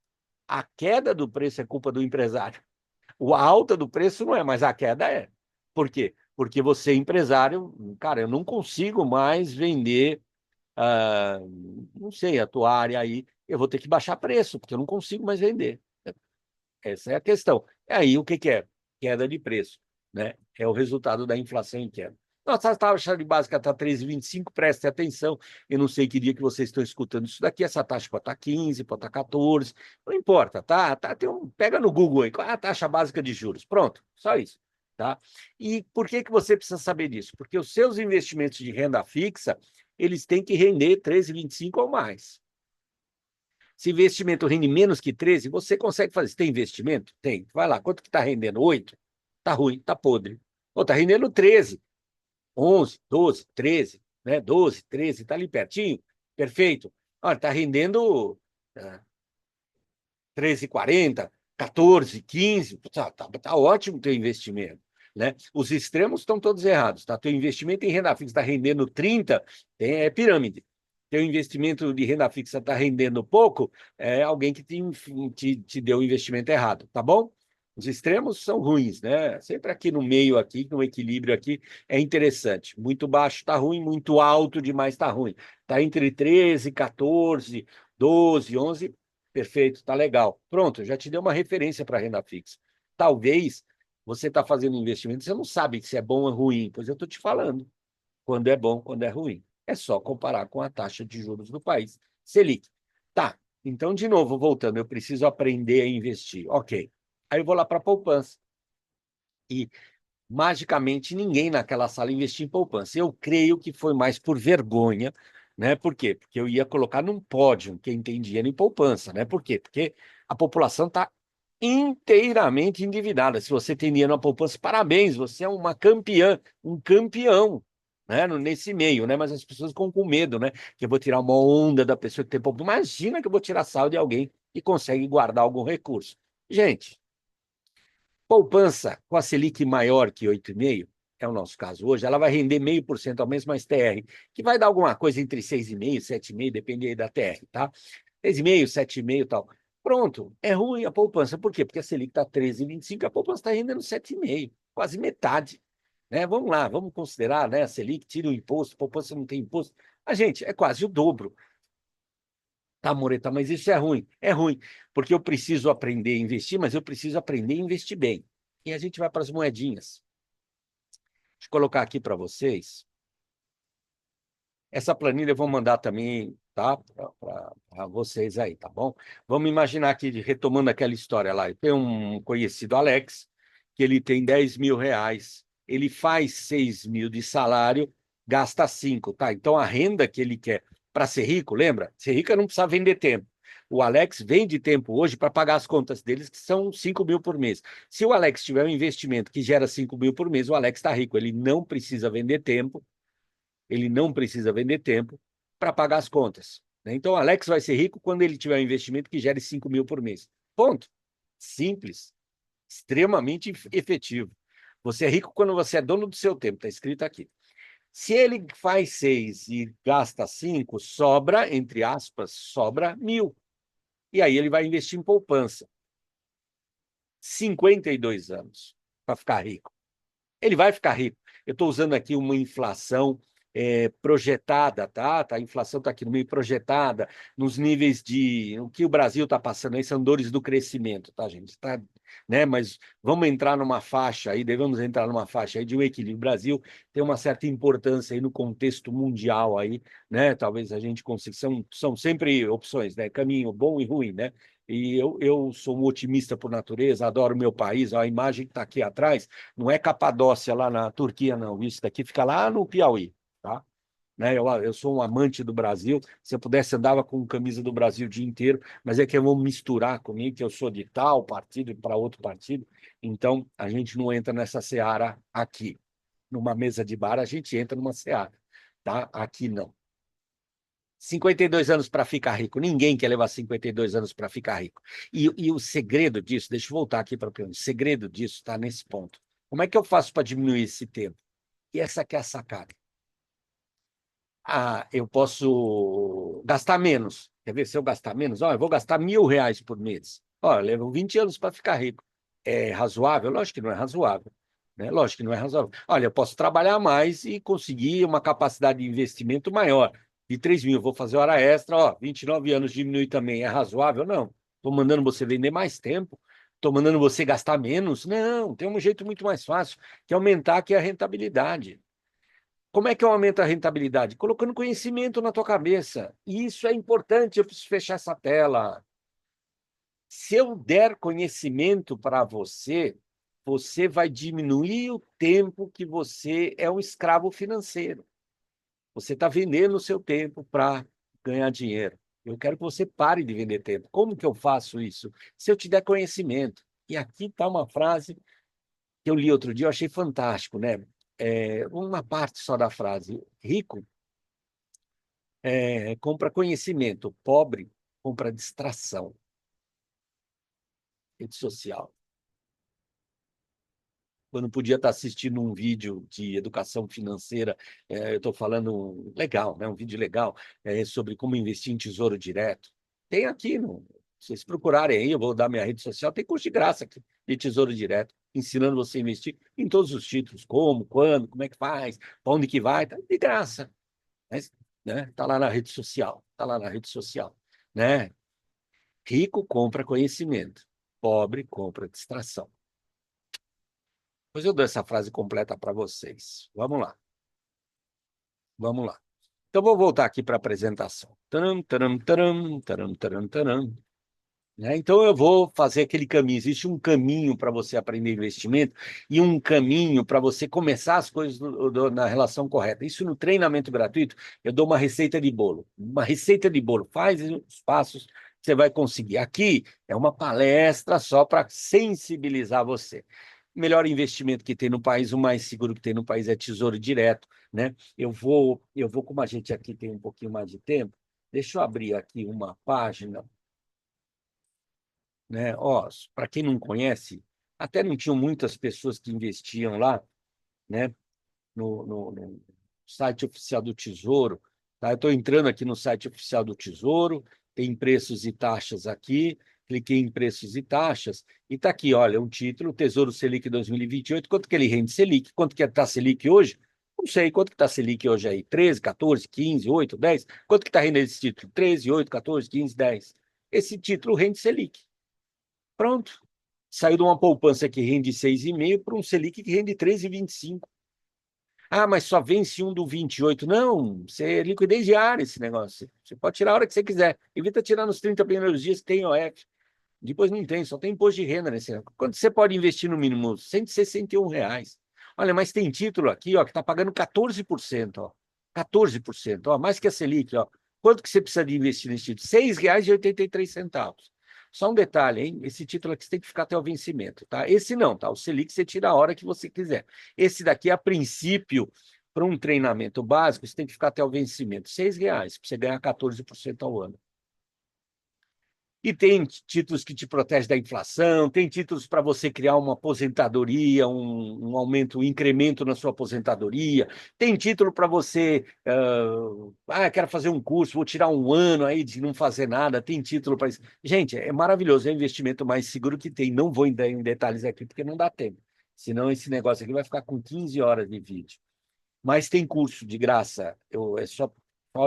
[SPEAKER 1] A queda do preço é culpa do empresário. A alta do preço não é, mas a queda é. Por quê? Porque você, empresário, cara, eu não consigo mais vender, ah, não sei, a tua área aí, eu vou ter que baixar preço, porque eu não consigo mais vender. Essa é a questão. E aí, o que que é? Queda de preço, né? É o resultado da inflação em queda. Nossa taxa de básica está 13,25, preste atenção. Eu não sei que dia que vocês estão escutando isso daqui. Essa taxa pode estar 15, pode estar 14, não importa, tá? Pega no Google aí, qual é a taxa básica de juros? Pronto, só isso, tá? E por que que você precisa saber disso? Porque os seus investimentos de renda fixa, eles têm que render 13,25 ou mais. Se investimento rende menos que 13, você consegue fazer. Tem investimento? Tem. Vai lá, quanto que está rendendo? 8? Está ruim, está podre. Ou está rendendo 13, 11, 12, 13, né? 12, 13, está ali pertinho. Perfeito. Olha, está rendendo 13,40, 14, 15. Tá ótimo o teu investimento. Né? Os extremos estão todos errados. Tá? Teu investimento em renda fixa está rendendo 30, é pirâmide. Teu investimento de renda fixa está rendendo pouco, é alguém que te deu o investimento errado, tá bom? Os extremos são ruins, né? Sempre aqui no meio, aqui, no equilíbrio aqui, é interessante. Muito baixo está ruim, muito alto demais está ruim. Está entre 13, 14, 12, 11, perfeito, está legal. Pronto, já te deu uma referência para renda fixa. Talvez você está fazendo investimento, você não sabe se é bom ou ruim, pois eu estou te falando quando é bom, quando é ruim. É só comparar com a taxa de juros do país, Selic. Tá, então, de novo, voltando, eu preciso aprender a investir. Ok. Aí eu vou lá para a poupança. E, magicamente, ninguém naquela sala investiu em poupança. Eu creio que foi mais por vergonha, né? Por quê? Porque eu ia colocar num pódio quem tem dinheiro em poupança, né? Por quê? Porque a população está inteiramente endividada. Se você tem dinheiro na poupança, parabéns, você é uma campeã, um campeão, né? Nesse meio, né? Mas as pessoas ficam com medo, né? Que eu vou tirar uma onda da pessoa que tem poupança. Imagina que eu vou tirar sal de alguém que consegue guardar algum recurso. Gente, poupança com a Selic maior que 8,5, é o nosso caso hoje, ela vai render 0,5% ao mês mais TR, que vai dar alguma coisa entre 6,5 e 7,5, depende aí da TR, tá? 6,5, 7,5 e tal. Pronto, é ruim a poupança. Por quê? Porque a Selic está 13,25, a poupança está rendendo 7,5, quase metade. Né? Vamos lá, vamos considerar, né? A Selic tira o imposto, a poupança não tem imposto. A gente, é quase o dobro. Tá, Moreta, mas isso é ruim. É ruim, porque eu preciso aprender a investir, mas eu preciso aprender a investir bem. E a gente vai para as moedinhas. Deixa eu colocar aqui para vocês. Essa planilha eu vou mandar também, tá? Para vocês aí, tá bom? Vamos imaginar aqui, retomando aquela história lá. Tem um conhecido Alex, que ele tem 10 mil reais, ele faz 6 mil de salário, gasta 5, tá? Então a renda que ele quer para ser rico, lembra? Ser rico não precisa vender tempo. O Alex vende tempo hoje para pagar as contas deles, que são 5 mil por mês. Se o Alex tiver um investimento que gera 5 mil por mês, o Alex está rico. Ele não precisa vender tempo, ele não precisa vender tempo para pagar as contas, né? Então o Alex vai ser rico quando ele tiver um investimento que gere 5 mil por mês. Ponto. Simples, extremamente efetivo. Você é rico quando você é dono do seu tempo, está escrito aqui. Se ele faz 6 e gasta 5, sobra, entre aspas, sobra 1.000. E aí ele vai investir em poupança. 52 anos para ficar rico. Ele vai ficar rico. Eu estou usando aqui uma inflação projetada, tá? A inflação está aqui no meio projetada, nos níveis de. O que o Brasil está passando aí são dores do crescimento, tá, gente? Tá, né? Mas vamos entrar numa faixa aí, devemos entrar numa faixa aí de um equilíbrio. O Brasil tem uma certa importância aí no contexto mundial aí, né? Talvez a gente consiga. São sempre opções, né? Caminho bom e ruim, né? E eu sou um otimista por natureza, adoro meu país. A imagem que está aqui atrás não é Capadócia lá na Turquia, não. Isso daqui fica lá no Piauí, tá? Né? Eu sou um amante do Brasil. Se eu pudesse, andava com camisa do Brasil o dia inteiro, mas é que eu vou misturar comigo, que eu sou de tal partido para outro partido. Então, a gente não entra nessa seara aqui. Numa mesa de bar, a gente entra numa seara, tá? Aqui não. 52 anos para ficar rico. Ninguém quer levar 52 anos para ficar rico. E o segredo disso, deixa eu voltar aqui para o plano. O segredo disso está nesse ponto. Como é que eu faço para diminuir esse tempo? E essa que é a sacada. Ah, eu posso gastar menos. Quer ver se eu gastar menos? Ó, eu vou gastar R$ 1.000 por mês. Ó, eu levo 20 anos para ficar rico. É razoável? Lógico que não é razoável. Né? Lógico que não é razoável. Olha, eu posso trabalhar mais e conseguir uma capacidade de investimento maior. De 3 mil, vou fazer hora extra, ó, 29 anos diminui também. É razoável? Não. Estou mandando você vender mais tempo. Estou mandando você gastar menos? Não, tem um jeito muito mais fácil, que é aumentar que é a rentabilidade. Como é que eu aumento a rentabilidade? Colocando conhecimento na tua cabeça. E isso é importante, eu preciso fechar essa tela. Se eu der conhecimento para você, você vai diminuir o tempo que você é um escravo financeiro. Você está vendendo o seu tempo para ganhar dinheiro. Eu quero que você pare de vender tempo. Como que eu faço isso? Se eu te der conhecimento. E aqui está uma frase que eu li outro dia, eu achei fantástico, né? Uma parte só da frase. Rico compra conhecimento, pobre compra distração, rede social. Quando podia estar assistindo um vídeo de educação financeira, eu estou falando legal, né? Um vídeo legal sobre como investir em tesouro direto. Tem aqui, no, se vocês procurarem aí, eu vou dar minha rede social, tem curso de graça aqui de tesouro direto, ensinando você a investir em todos os títulos, como, quando, como é que faz, para onde que vai, tá de graça. Mas, né? Tá lá na rede social, tá lá na rede social, né? Rico compra conhecimento, pobre compra distração. Depois eu dou essa frase completa para vocês. Vamos lá, vamos lá. Então, vou voltar aqui para a apresentação. Taram, taram, taram, taram, taram, taram. Né? Então, eu vou fazer aquele caminho. Existe um caminho para você aprender investimento e um caminho para você começar as coisas na relação correta. Isso no treinamento gratuito, eu dou uma receita de bolo. Uma receita de bolo. Faz os passos, você vai conseguir. Aqui é uma palestra só para sensibilizar você. O melhor investimento que tem no país, o mais seguro que tem no país é Tesouro Direto, né? Eu vou, como a gente aqui tem um pouquinho mais de tempo, deixa eu abrir aqui uma página, né? Ó, para quem não conhece, até não tinham muitas pessoas que investiam lá, né? No site oficial do Tesouro, tá? Eu estou entrando aqui no site oficial do Tesouro, tem preços e taxas aqui, cliquei em preços e taxas, e está aqui, olha, um título, Tesouro Selic 2028, quanto que ele rende Selic, quanto que está Selic hoje? Não sei, quanto que está Selic hoje aí? 13, 14, 15, 8, 10? Quanto que está rendendo esse título? 13, 8, 14, 15, 10. Esse título rende Selic. Pronto. Saiu de uma poupança que rende 6,5 para um Selic que rende 13,25. Ah, mas só vence um do 28. Não, você é liquidez diária esse negócio. Você pode tirar a hora que você quiser. Evita tirar nos 30 primeiros dias que tem OF. Depois não tem, só tem imposto de renda nesse ano. Quanto você pode investir no mínimo? R$ 161. Olha, mas tem título aqui, ó, que está pagando 14%, ó. 14%, ó, mais que a Selic, ó. Quanto que você precisa de investir nesse título? R$ 6,83. Só um detalhe, hein? Esse título aqui você tem que ficar até o vencimento, tá? Esse não, tá? O Selic você tira a hora que você quiser. Esse daqui, a princípio, para um treinamento básico, você tem que ficar até o vencimento. R$ 6, para você ganhar 14% ao ano. E tem títulos que te protegem da inflação, tem títulos para você criar uma aposentadoria, um aumento, um incremento na sua aposentadoria, tem título para você, quero fazer um curso, vou tirar um ano aí de não fazer nada, tem título para isso. Gente, é maravilhoso, é o investimento mais seguro que tem. Não vou em detalhes aqui, porque não dá tempo. Senão esse negócio aqui vai ficar com 15 horas de vídeo. Mas tem curso de graça. É só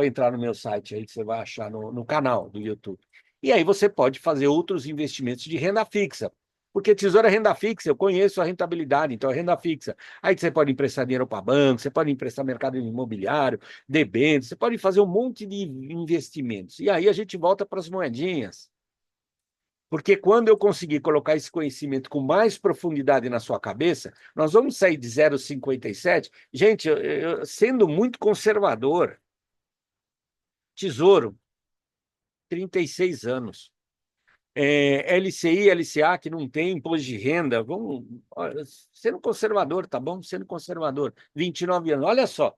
[SPEAKER 1] entrar no meu site aí que você vai achar no canal do YouTube. E aí você pode fazer outros investimentos de renda fixa. Porque tesouro é renda fixa, eu conheço a rentabilidade, então é renda fixa. Aí você pode emprestar dinheiro para banco, você pode emprestar mercado imobiliário, debêntures, você pode fazer um monte de investimentos. E aí a gente volta para as moedinhas. Porque quando eu conseguir colocar esse conhecimento com mais profundidade na sua cabeça, nós vamos sair de 0,57. Gente, sendo muito conservador, Tesouro, 36 anos. LCI, LCA, que não tem imposto de renda, vamos, olha, sendo conservador, tá bom? Sendo conservador, 29 anos. Olha só,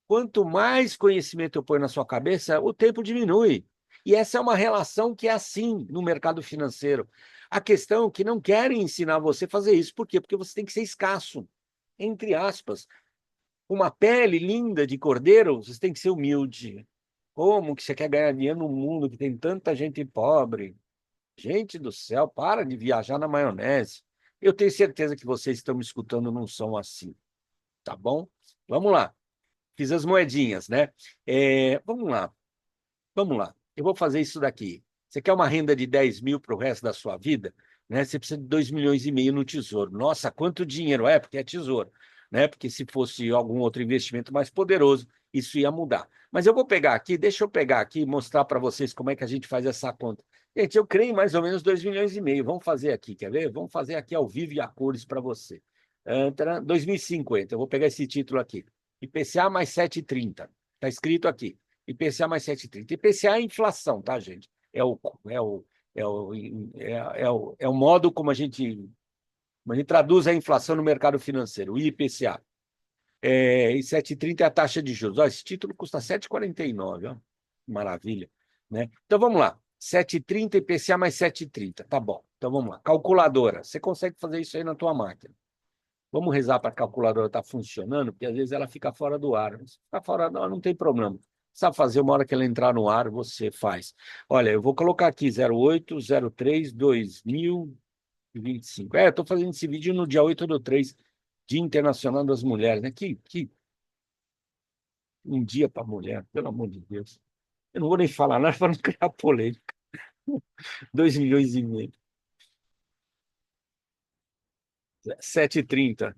[SPEAKER 1] quanto mais conhecimento eu ponho na sua cabeça, o tempo diminui. E essa é uma relação que é assim no mercado financeiro. A questão é que não querem ensinar você a fazer isso. Por quê? Porque você tem que ser escasso, entre aspas. Uma pele linda de cordeiro, você tem que ser humilde. Como que você quer ganhar dinheiro num mundo que tem tanta gente pobre? Gente do céu, para de viajar na maionese. Eu tenho certeza que vocês estão me escutando não são assim, tá bom? Vamos lá. Fiz as moedinhas, né? Vamos lá, vamos lá. Eu vou fazer isso daqui. Você quer uma renda de 10 mil para o resto da sua vida? Né? Você precisa de 2,5 milhões no tesouro. Nossa, quanto dinheiro é? Porque é tesouro. Né? Porque se fosse algum outro investimento mais poderoso, isso ia mudar. Mas eu vou pegar aqui, deixa eu pegar aqui e mostrar para vocês como é que a gente faz essa conta. Gente, eu creio em mais ou menos 2,5 milhões. Vamos fazer aqui, quer ver? Vamos fazer aqui ao vivo e a cores para você. 2050, eu vou pegar esse título aqui. IPCA mais 7,30. Está escrito aqui. IPCA mais 7,30. IPCA é inflação, tá, gente? É o, é o, é o modo como a gente traduz a inflação no mercado financeiro, o IPCA. E 7,30 é a taxa de juros. Ó, esse título custa 7,49, ó. Maravilha. Né? Então vamos lá. 7,30 IPCA mais 7,30. Tá bom. Então vamos lá. Calculadora. Você consegue fazer isso aí na tua máquina. Vamos rezar para a calculadora estar funcionando, porque às vezes ela fica fora do ar. Se ficar fora do ar, não tem problema. Sabe fazer, uma hora que ela entrar no ar, você faz. Olha, eu vou colocar aqui 08, 03, 2025. Eu estou fazendo esse vídeo no dia 8/3, Dia Internacional das Mulheres, né? Que um dia para a mulher, pelo amor de Deus. Eu não vou nem falar nada para não criar polêmica. 2,5 milhões. 7,30.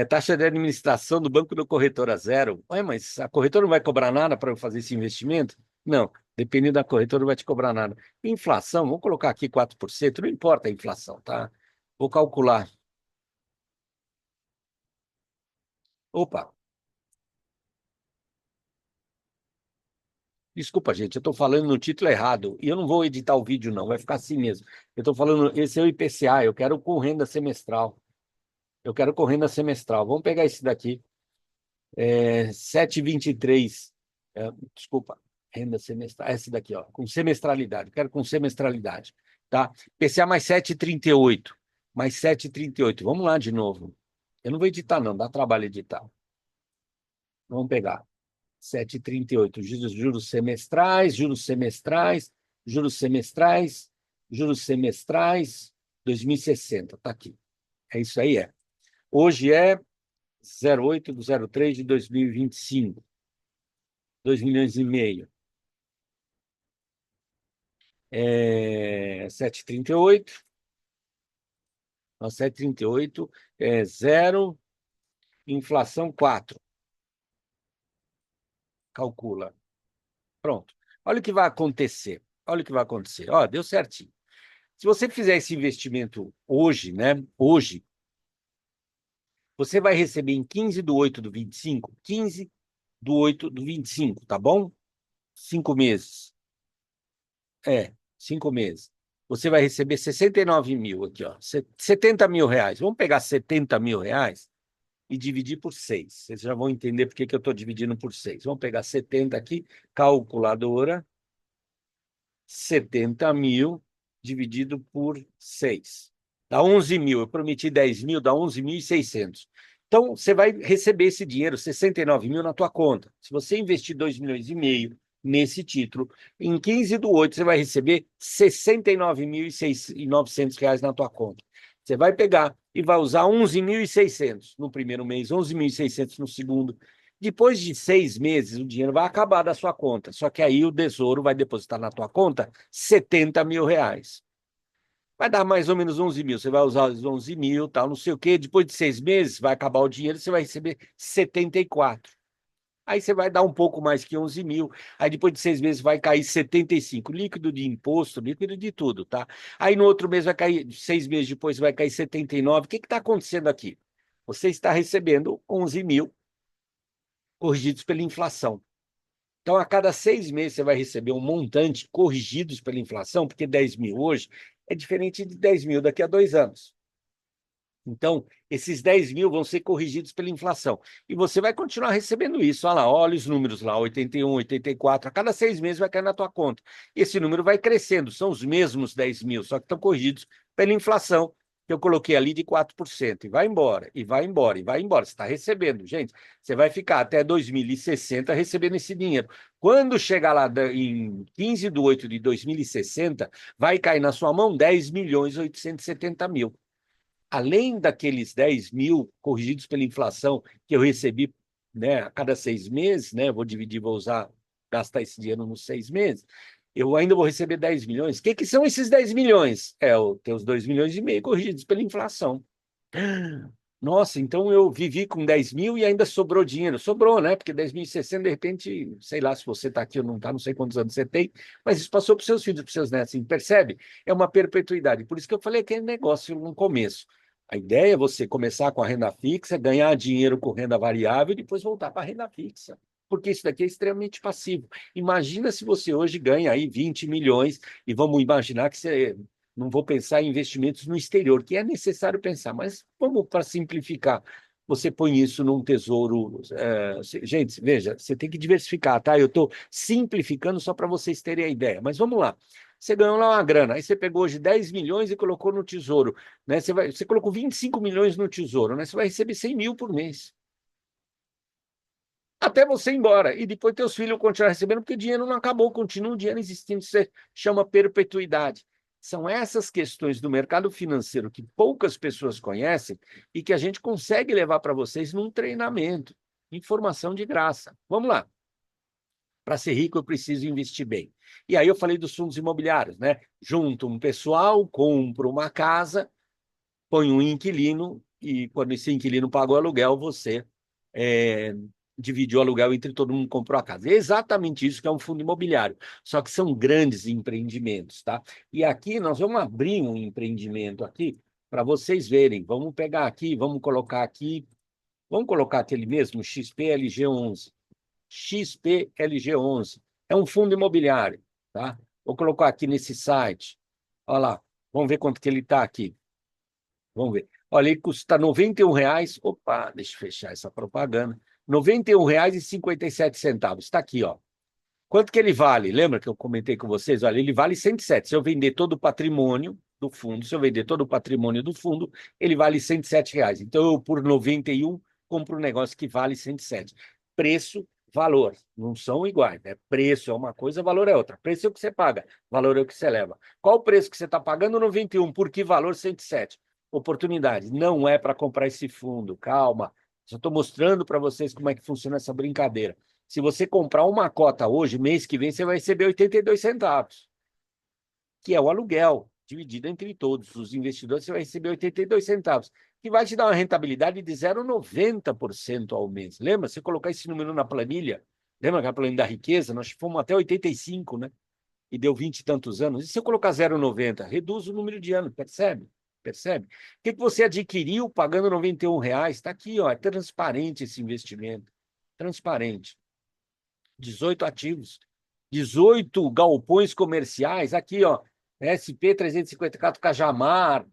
[SPEAKER 1] Taxa de administração do banco do corretor a zero. Ué, mas a corretora não vai cobrar nada para eu fazer esse investimento? Não, dependendo da corretora, não vai te cobrar nada. Inflação, vou colocar aqui 4%, não importa a inflação, tá? Vou calcular. Opa, desculpa, gente, eu estou falando no título errado. E eu não vou editar o vídeo, não, vai ficar assim mesmo. Eu estou falando, esse é o IPCA, eu quero com renda semestral. Eu quero com renda semestral. Vamos pegar esse daqui. 7,23. Desculpa, renda semestral. Esse daqui, ó, com semestralidade. Quero com semestralidade. Tá? PCA mais 7,38. Mais 7,38. Vamos lá de novo. Eu não vou editar, não, dá trabalho editar. Vamos pegar. 7,38. Juros semestrais, juros semestrais, juros semestrais, juros semestrais, 2060. Tá aqui. É isso aí, é. Hoje é 08/03 de 2025. 2,5 milhões. 7,38. Não, 7,38 é zero, inflação 4. Calcula. Pronto. Olha o que vai acontecer. Olha o que vai acontecer. Ó, deu certinho. Se você fizer esse investimento hoje, né? Hoje, você vai receber em 15/8/25, 15/8/25, tá bom? 5 meses. É, 5 meses. Você vai receber 69 mil aqui, ó. 70 mil reais. Vamos pegar 70 mil reais e dividir por 6. Vocês já vão entender por que que eu estou dividindo por 6. Vamos pegar 70 aqui, calculadora. 70 mil dividido por 6. Dá 11 mil. Eu prometi 10 mil, dá 11.600. Então, você vai receber esse dinheiro, 69 mil, na tua conta. Se você investir 2,5 milhões nesse título, em 15/8, você vai receber 69.900 reais na tua conta. Você vai pegar e vai usar 11.600 no primeiro mês, 11.600 no segundo. Depois de 6 meses, o dinheiro vai acabar da sua conta. Só que aí o Tesouro vai depositar na tua conta 70 mil reais. Vai dar mais ou menos 11 mil. Você vai usar os 11 mil, tal, não sei o quê. Depois de 6 meses, vai acabar o dinheiro, você vai receber 74. Aí você vai dar um pouco mais que 11 mil. Aí depois de 6 meses vai cair 75. Líquido de imposto, líquido de tudo, tá? Aí no outro mês vai cair, 6 meses depois vai cair 79. O que está acontecendo aqui? Você está recebendo 11 mil corrigidos pela inflação. Então, a cada 6 meses, você vai receber um montante corrigidos pela inflação, porque 10 mil hoje é diferente de 10 mil daqui a 2 anos. Então, esses 10 mil vão ser corrigidos pela inflação. E você vai continuar recebendo isso. Olha lá, olha os números lá, 81, 84. A cada 6 meses vai cair na tua conta. Esse número vai crescendo. São os mesmos 10 mil, só que estão corrigidos pela inflação, que eu coloquei ali de 4%. E vai embora, e vai embora, e vai embora. Você está recebendo, gente. Você vai ficar até 2060 recebendo esse dinheiro. Quando chegar lá em 15/8/2060, vai cair na sua mão 10.870.000. Além daqueles 10 mil corrigidos pela inflação que eu recebi, né, a cada 6 meses, né, vou dividir, vou usar, gastar esse dinheiro nos 6 meses, eu ainda vou receber 10 milhões. O que que são esses 10 milhões? É os teus 2,5 milhões corrigidos pela inflação. Nossa, então eu vivi com 10 mil e ainda sobrou dinheiro. Sobrou, né? Porque 10.060, de repente, sei lá se você está aqui ou não está, não sei quantos anos você tem, mas isso passou para os seus filhos, para os seus netos, assim, percebe? É uma perpetuidade. Por isso que eu falei aquele negócio no começo. A ideia é você começar com a renda fixa, ganhar dinheiro com renda variável e depois voltar para a renda fixa. Porque isso daqui é extremamente passivo. Imagina se você hoje ganha aí 20 milhões e vamos imaginar que você não vou pensar em investimentos no exterior, que é necessário pensar, mas vamos para simplificar. Você põe isso num tesouro. Gente, veja, você tem que diversificar, tá? Eu estou simplificando só para vocês terem a ideia. Mas vamos lá. Você ganhou lá uma grana, aí você pegou hoje 10 milhões e colocou no tesouro. Né? Você colocou 25 milhões no tesouro, né? Você vai receber 100 mil por mês. Até você ir embora. E depois teus filhos continuar recebendo, porque o dinheiro não acabou, continua o dinheiro existindo. Isso chama perpetuidade. São essas questões do mercado financeiro que poucas pessoas conhecem e que a gente consegue levar para vocês num treinamento. Informação de graça. Vamos lá. Para ser rico, eu preciso investir bem. E aí eu falei dos fundos imobiliários, né? Junto um pessoal, compra uma casa, põe um inquilino, e quando esse inquilino paga o aluguel, você é, divide o aluguel entre todo mundo que comprou a casa. É exatamente isso que é um fundo imobiliário, só que são grandes empreendimentos, tá? E aqui nós vamos abrir um empreendimento aqui para vocês verem. Vamos pegar aqui, vamos colocar aquele mesmo XPLG11. XPLG11. É um fundo imobiliário, tá? Vou colocar aqui nesse site. Olha lá, vamos ver quanto que ele está aqui. Vamos ver. Olha, ele custa R$ 91. Opa, deixa eu fechar essa propaganda. R$ 91,57. Está aqui, ó. Quanto que ele vale? Lembra que eu comentei com vocês? Olha, ele vale 107. Se eu vender todo o patrimônio do fundo, se eu vender todo o patrimônio do fundo, ele vale R$ 107. Então, eu, por 91, compro um negócio que vale 107. Preço, valor. Não são iguais, né? Preço é uma coisa, valor é outra. Preço é o que você paga, valor é o que você leva. Qual o preço que você está pagando? 91. Por que valor 107? Oportunidade. Não é para comprar esse fundo. Calma. Só estou mostrando para vocês como é que funciona essa brincadeira. Se você comprar uma cota hoje, mês que vem, você vai receber 82 centavos, que é o aluguel, dividido entre todos os investidores, você vai receber 82 centavos, que vai te dar uma rentabilidade de 0,90% ao mês. Lembra? Se colocar esse número na planilha, lembra que a planilha da riqueza, nós fomos até 85, né? e deu 20 e tantos anos, e se eu colocar 0,90, reduz o número de anos, percebe? Percebe? O que você adquiriu pagando R$ 91? Está aqui, ó, é transparente esse investimento. Transparente. 18 ativos, 18 galpões comerciais, aqui, ó, SP-354 Cajamar,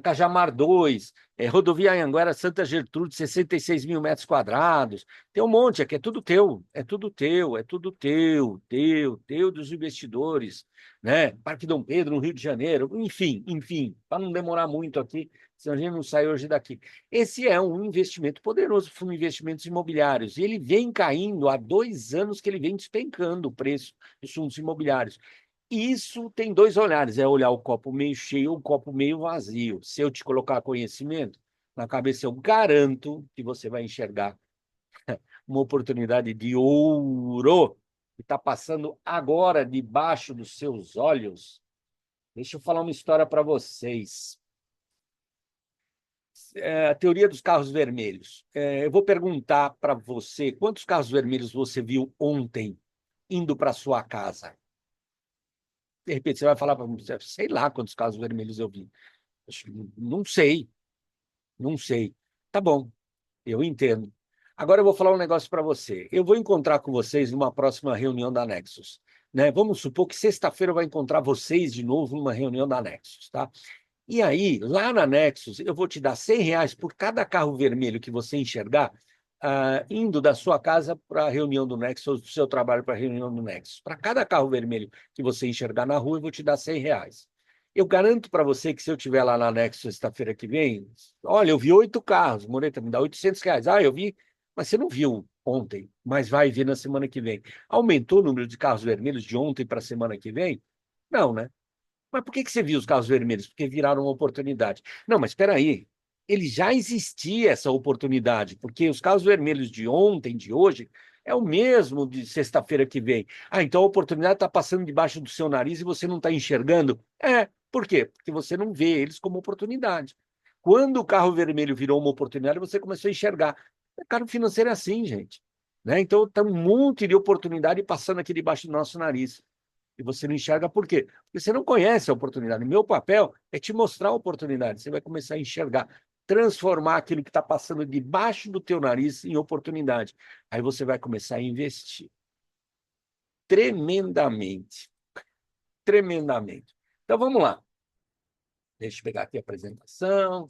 [SPEAKER 1] Cajamar 2, Rodovia Anhanguera Santa Gertrude, 66 mil metros quadrados, tem um monte aqui, é tudo teu, é tudo teu, é tudo teu dos investidores, né? Parque Dom Pedro, no Rio de Janeiro, enfim, para não demorar muito aqui, senão a gente não sai hoje daqui. Esse é um investimento poderoso, fundo de investimentos imobiliários. E ele vem caindo há 2 anos que ele vem despencando o preço dos fundos imobiliários. Isso tem dois olhares: é olhar o copo meio cheio ou o copo meio vazio. Se eu te colocar conhecimento na cabeça, eu garanto que você vai enxergar uma oportunidade de ouro que está passando agora debaixo dos seus olhos. Deixa eu falar uma história para vocês. A teoria dos carros vermelhos. Eu vou perguntar para você quantos carros vermelhos você viu ontem indo para sua casa. De repente você vai falar para mim, sei lá quantos carros vermelhos eu vi. Não sei, não sei. Tá bom, eu entendo. Agora eu vou falar um negócio para você. Eu vou encontrar com vocês numa próxima reunião da Nexus. Né? Vamos supor que sexta-feira eu vou encontrar vocês de novo numa reunião da Nexus, tá? E aí, lá na Nexus, eu vou te dar R$ 100 por cada carro vermelho que você enxergar, indo da sua casa para a reunião do Nexus, ou do seu trabalho para a reunião do Nexus. Para cada carro vermelho que você enxergar na rua, eu vou te dar R$ 100. Eu garanto para você que se eu estiver lá na Nexus sexta-feira que vem, olha, eu vi 8 carros, Moreta, me dá R$ 800. Ah, eu vi, mas você não viu ontem, mas vai ver na semana que vem. Aumentou o número de carros vermelhos de ontem para a semana que vem? Não, né? Mas por que você viu os carros vermelhos? Porque viraram uma oportunidade. Não, mas espera aí. Ele já existia essa oportunidade, porque os carros vermelhos de ontem, de hoje, é o mesmo de sexta-feira que vem. Ah, então a oportunidade está passando debaixo do seu nariz e você não está enxergando? Por quê? Porque você não vê eles como oportunidade. Quando o carro vermelho virou uma oportunidade, você começou a enxergar. O mercado financeiro é assim, gente. Né? Então, está um monte de oportunidade passando aqui debaixo do nosso nariz. E você não enxerga por quê? Porque você não conhece a oportunidade. Meu papel é te mostrar a oportunidade. Você vai começar a enxergar, transformar aquilo que está passando debaixo do teu nariz em oportunidade. Aí você vai começar a investir. Tremendamente. Tremendamente. Então, vamos lá. Deixa eu pegar aqui a apresentação.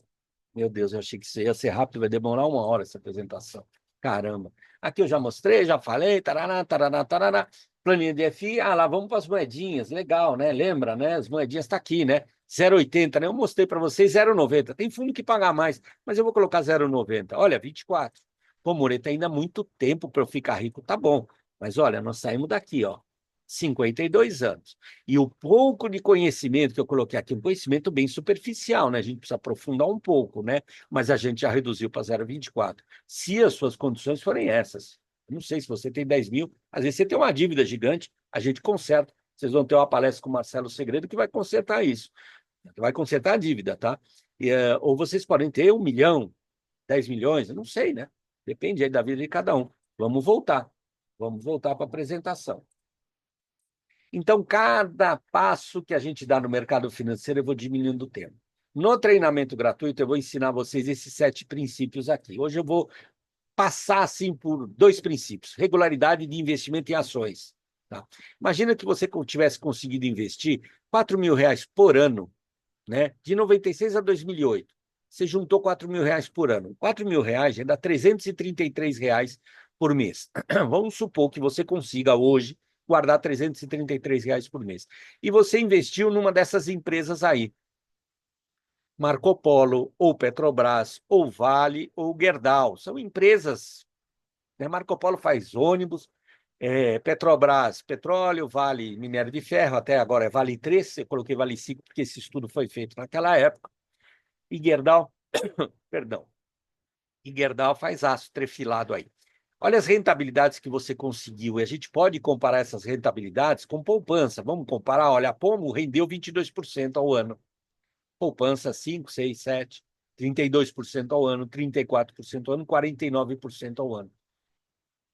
[SPEAKER 1] Meu Deus, eu achei que isso ia ser rápido, vai demorar 1 hora essa apresentação. Caramba. Aqui eu já mostrei, já falei, tarará, tarará, tarará. Planilha de FI, lá vamos para as moedinhas, legal, né? Lembra, né? As moedinhas está aqui, né? 0,80, né? Eu mostrei para vocês 0,90. Tem fundo que pagar mais, mas eu vou colocar 0,90. Olha, 24. Pô, Moreira, ainda há muito tempo para eu ficar rico, tá bom. Mas olha, nós saímos daqui, ó. 52 anos. E o pouco de conhecimento que eu coloquei aqui, um conhecimento bem superficial, né? A gente precisa aprofundar um pouco, né? Mas a gente já reduziu para 0,24. Se as suas condições forem essas, eu não sei se você tem 10 mil, às vezes você tem uma dívida gigante, a gente conserta. Vocês vão ter uma palestra com o Marcelo Segredo que vai consertar isso. Vai consertar a dívida, tá? Ou vocês podem ter 1 milhão, 10 milhões, eu não sei, né? Depende aí da vida de cada um. Vamos voltar. Vamos voltar para a apresentação. Então, cada passo que a gente dá no mercado financeiro, eu vou diminuindo o tempo. No treinamento gratuito, eu vou ensinar vocês esses 7 princípios aqui. Hoje eu vou passar assim por 2 princípios: regularidade de investimento em ações. Tá? Imagina que você tivesse conseguido investir R$ 4.000 por ano, né? De 96 a 2008. Você juntou R$ 4.000 por ano. R$ 4.000 já dá R$ 333 por mês. Vamos supor que você consiga hoje guardar R$ 333 por mês. E você investiu numa dessas empresas aí. Marco Polo, ou Petrobras, ou Vale, ou Gerdau. São empresas, né? Marco Polo faz ônibus, Petrobras, petróleo, Vale, minério de ferro, até agora é Vale 3, eu coloquei Vale 5 porque esse estudo foi feito naquela época. E Gerdau, perdão, e Gerdau faz aço trefilado aí. Olha as rentabilidades que você conseguiu. E a gente pode comparar essas rentabilidades com poupança. Vamos comparar? Olha, a Pomo rendeu 22% ao ano. Poupança 5, 6, 7, 32% ao ano, 34% ao ano, 49% ao ano.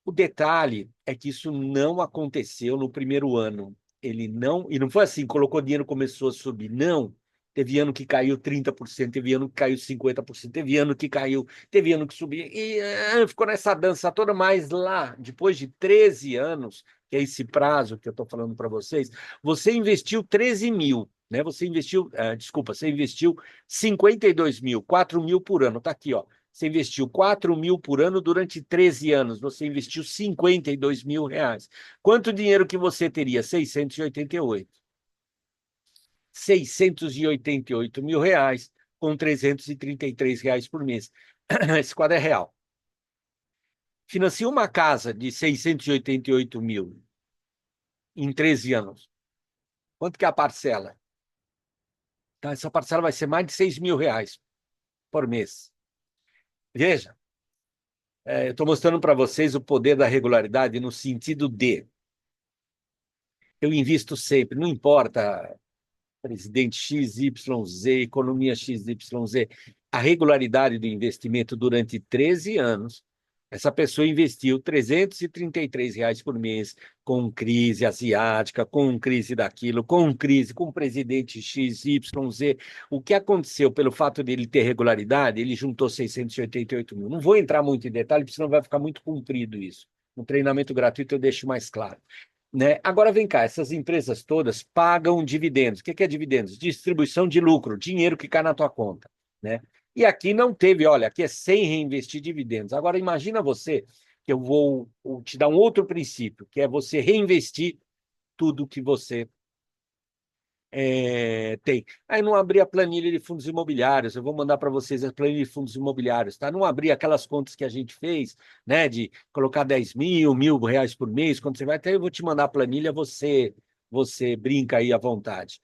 [SPEAKER 1] O detalhe é que isso não aconteceu no primeiro ano. Ele não, e não foi assim, colocou dinheiro, começou a subir. Não. Teve ano que caiu 30%, teve ano que caiu 50%, teve ano que caiu, teve ano que subiu. E ficou nessa dança toda, mas lá, depois de 13 anos, que é esse prazo que eu estou falando para vocês, você investiu 13 mil, né? Você investiu, desculpa, você investiu 52 mil, 4 mil por ano. Está aqui, ó. Você investiu 4 mil por ano durante 13 anos. Você investiu 52 mil reais. Quanto dinheiro que você teria? 688. 688 mil reais com 333 reais por mês. Esse quadro é real. Financia uma casa de 688 mil em 13 anos. Quanto que é a parcela? Então, essa parcela vai ser mais de 6 mil reais por mês. Veja, eu estou mostrando para vocês o poder da regularidade no sentido de eu invisto sempre, não importa presidente XYZ, economia XYZ, a regularidade do investimento durante 13 anos, essa pessoa investiu R$ 333 por mês com crise asiática, com crise daquilo, com crise, com o presidente XYZ. O que aconteceu pelo fato dele ter regularidade, ele juntou 688 mil. Não vou entrar muito em detalhe, porque senão vai ficar muito comprido isso. No treinamento gratuito eu deixo mais claro. Né? Agora vem cá, essas empresas todas pagam dividendos. O que é dividendos? Distribuição de lucro, dinheiro que cai na tua conta. Né? E aqui não teve, olha, aqui é sem reinvestir dividendos. Agora imagina você que eu vou te dar um outro princípio, que é você reinvestir tudo que você tem. Aí não abri a planilha de fundos imobiliários, eu vou mandar para vocês a planilha de fundos imobiliários, tá? Não abri aquelas contas que a gente fez, né, de colocar 10 mil, R$ 1.000 por mês, quando você vai até eu vou te mandar a planilha, você brinca aí à vontade.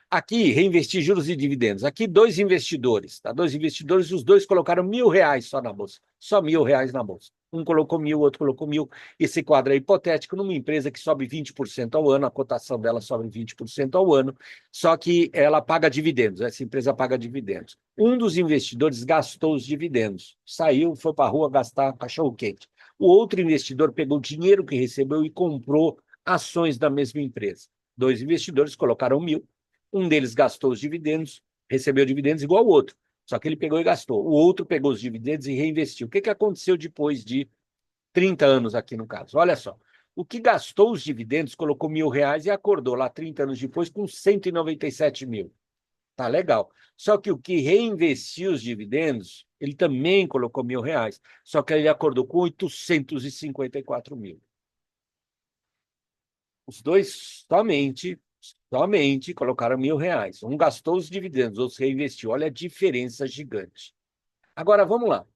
[SPEAKER 1] Aqui, reinvestir juros e dividendos. Aqui, dois investidores, tá? Dois investidores, os dois colocaram R$ 1.000 só na bolsa. Só R$ 1.000 na bolsa. Um colocou 1.000, o outro colocou 1.000. Esse quadro é hipotético numa empresa que sobe 20% ao ano, a cotação dela sobe 20% ao ano, só que ela paga dividendos, essa empresa paga dividendos. Um dos investidores gastou os dividendos, saiu, foi para a rua gastar cachorro-quente. O outro investidor pegou o dinheiro que recebeu e comprou ações da mesma empresa. Dois investidores colocaram 1.000, um deles gastou os dividendos, recebeu dividendos igual ao outro, só que ele pegou e gastou. O outro pegou os dividendos e reinvestiu. O que aconteceu depois de 30 anos aqui no caso? Olha só, o que gastou os dividendos colocou R$ 1.000 e acordou lá 30 anos depois com 197 mil. Tá legal. Só que o que reinvestiu os dividendos, ele também colocou R$ 1.000, só que ele acordou com 854 mil. Os dois somente colocaram R$ 1.000. Um gastou os dividendos, outro reinvestiu. Olha a diferença gigante. Agora, vamos lá.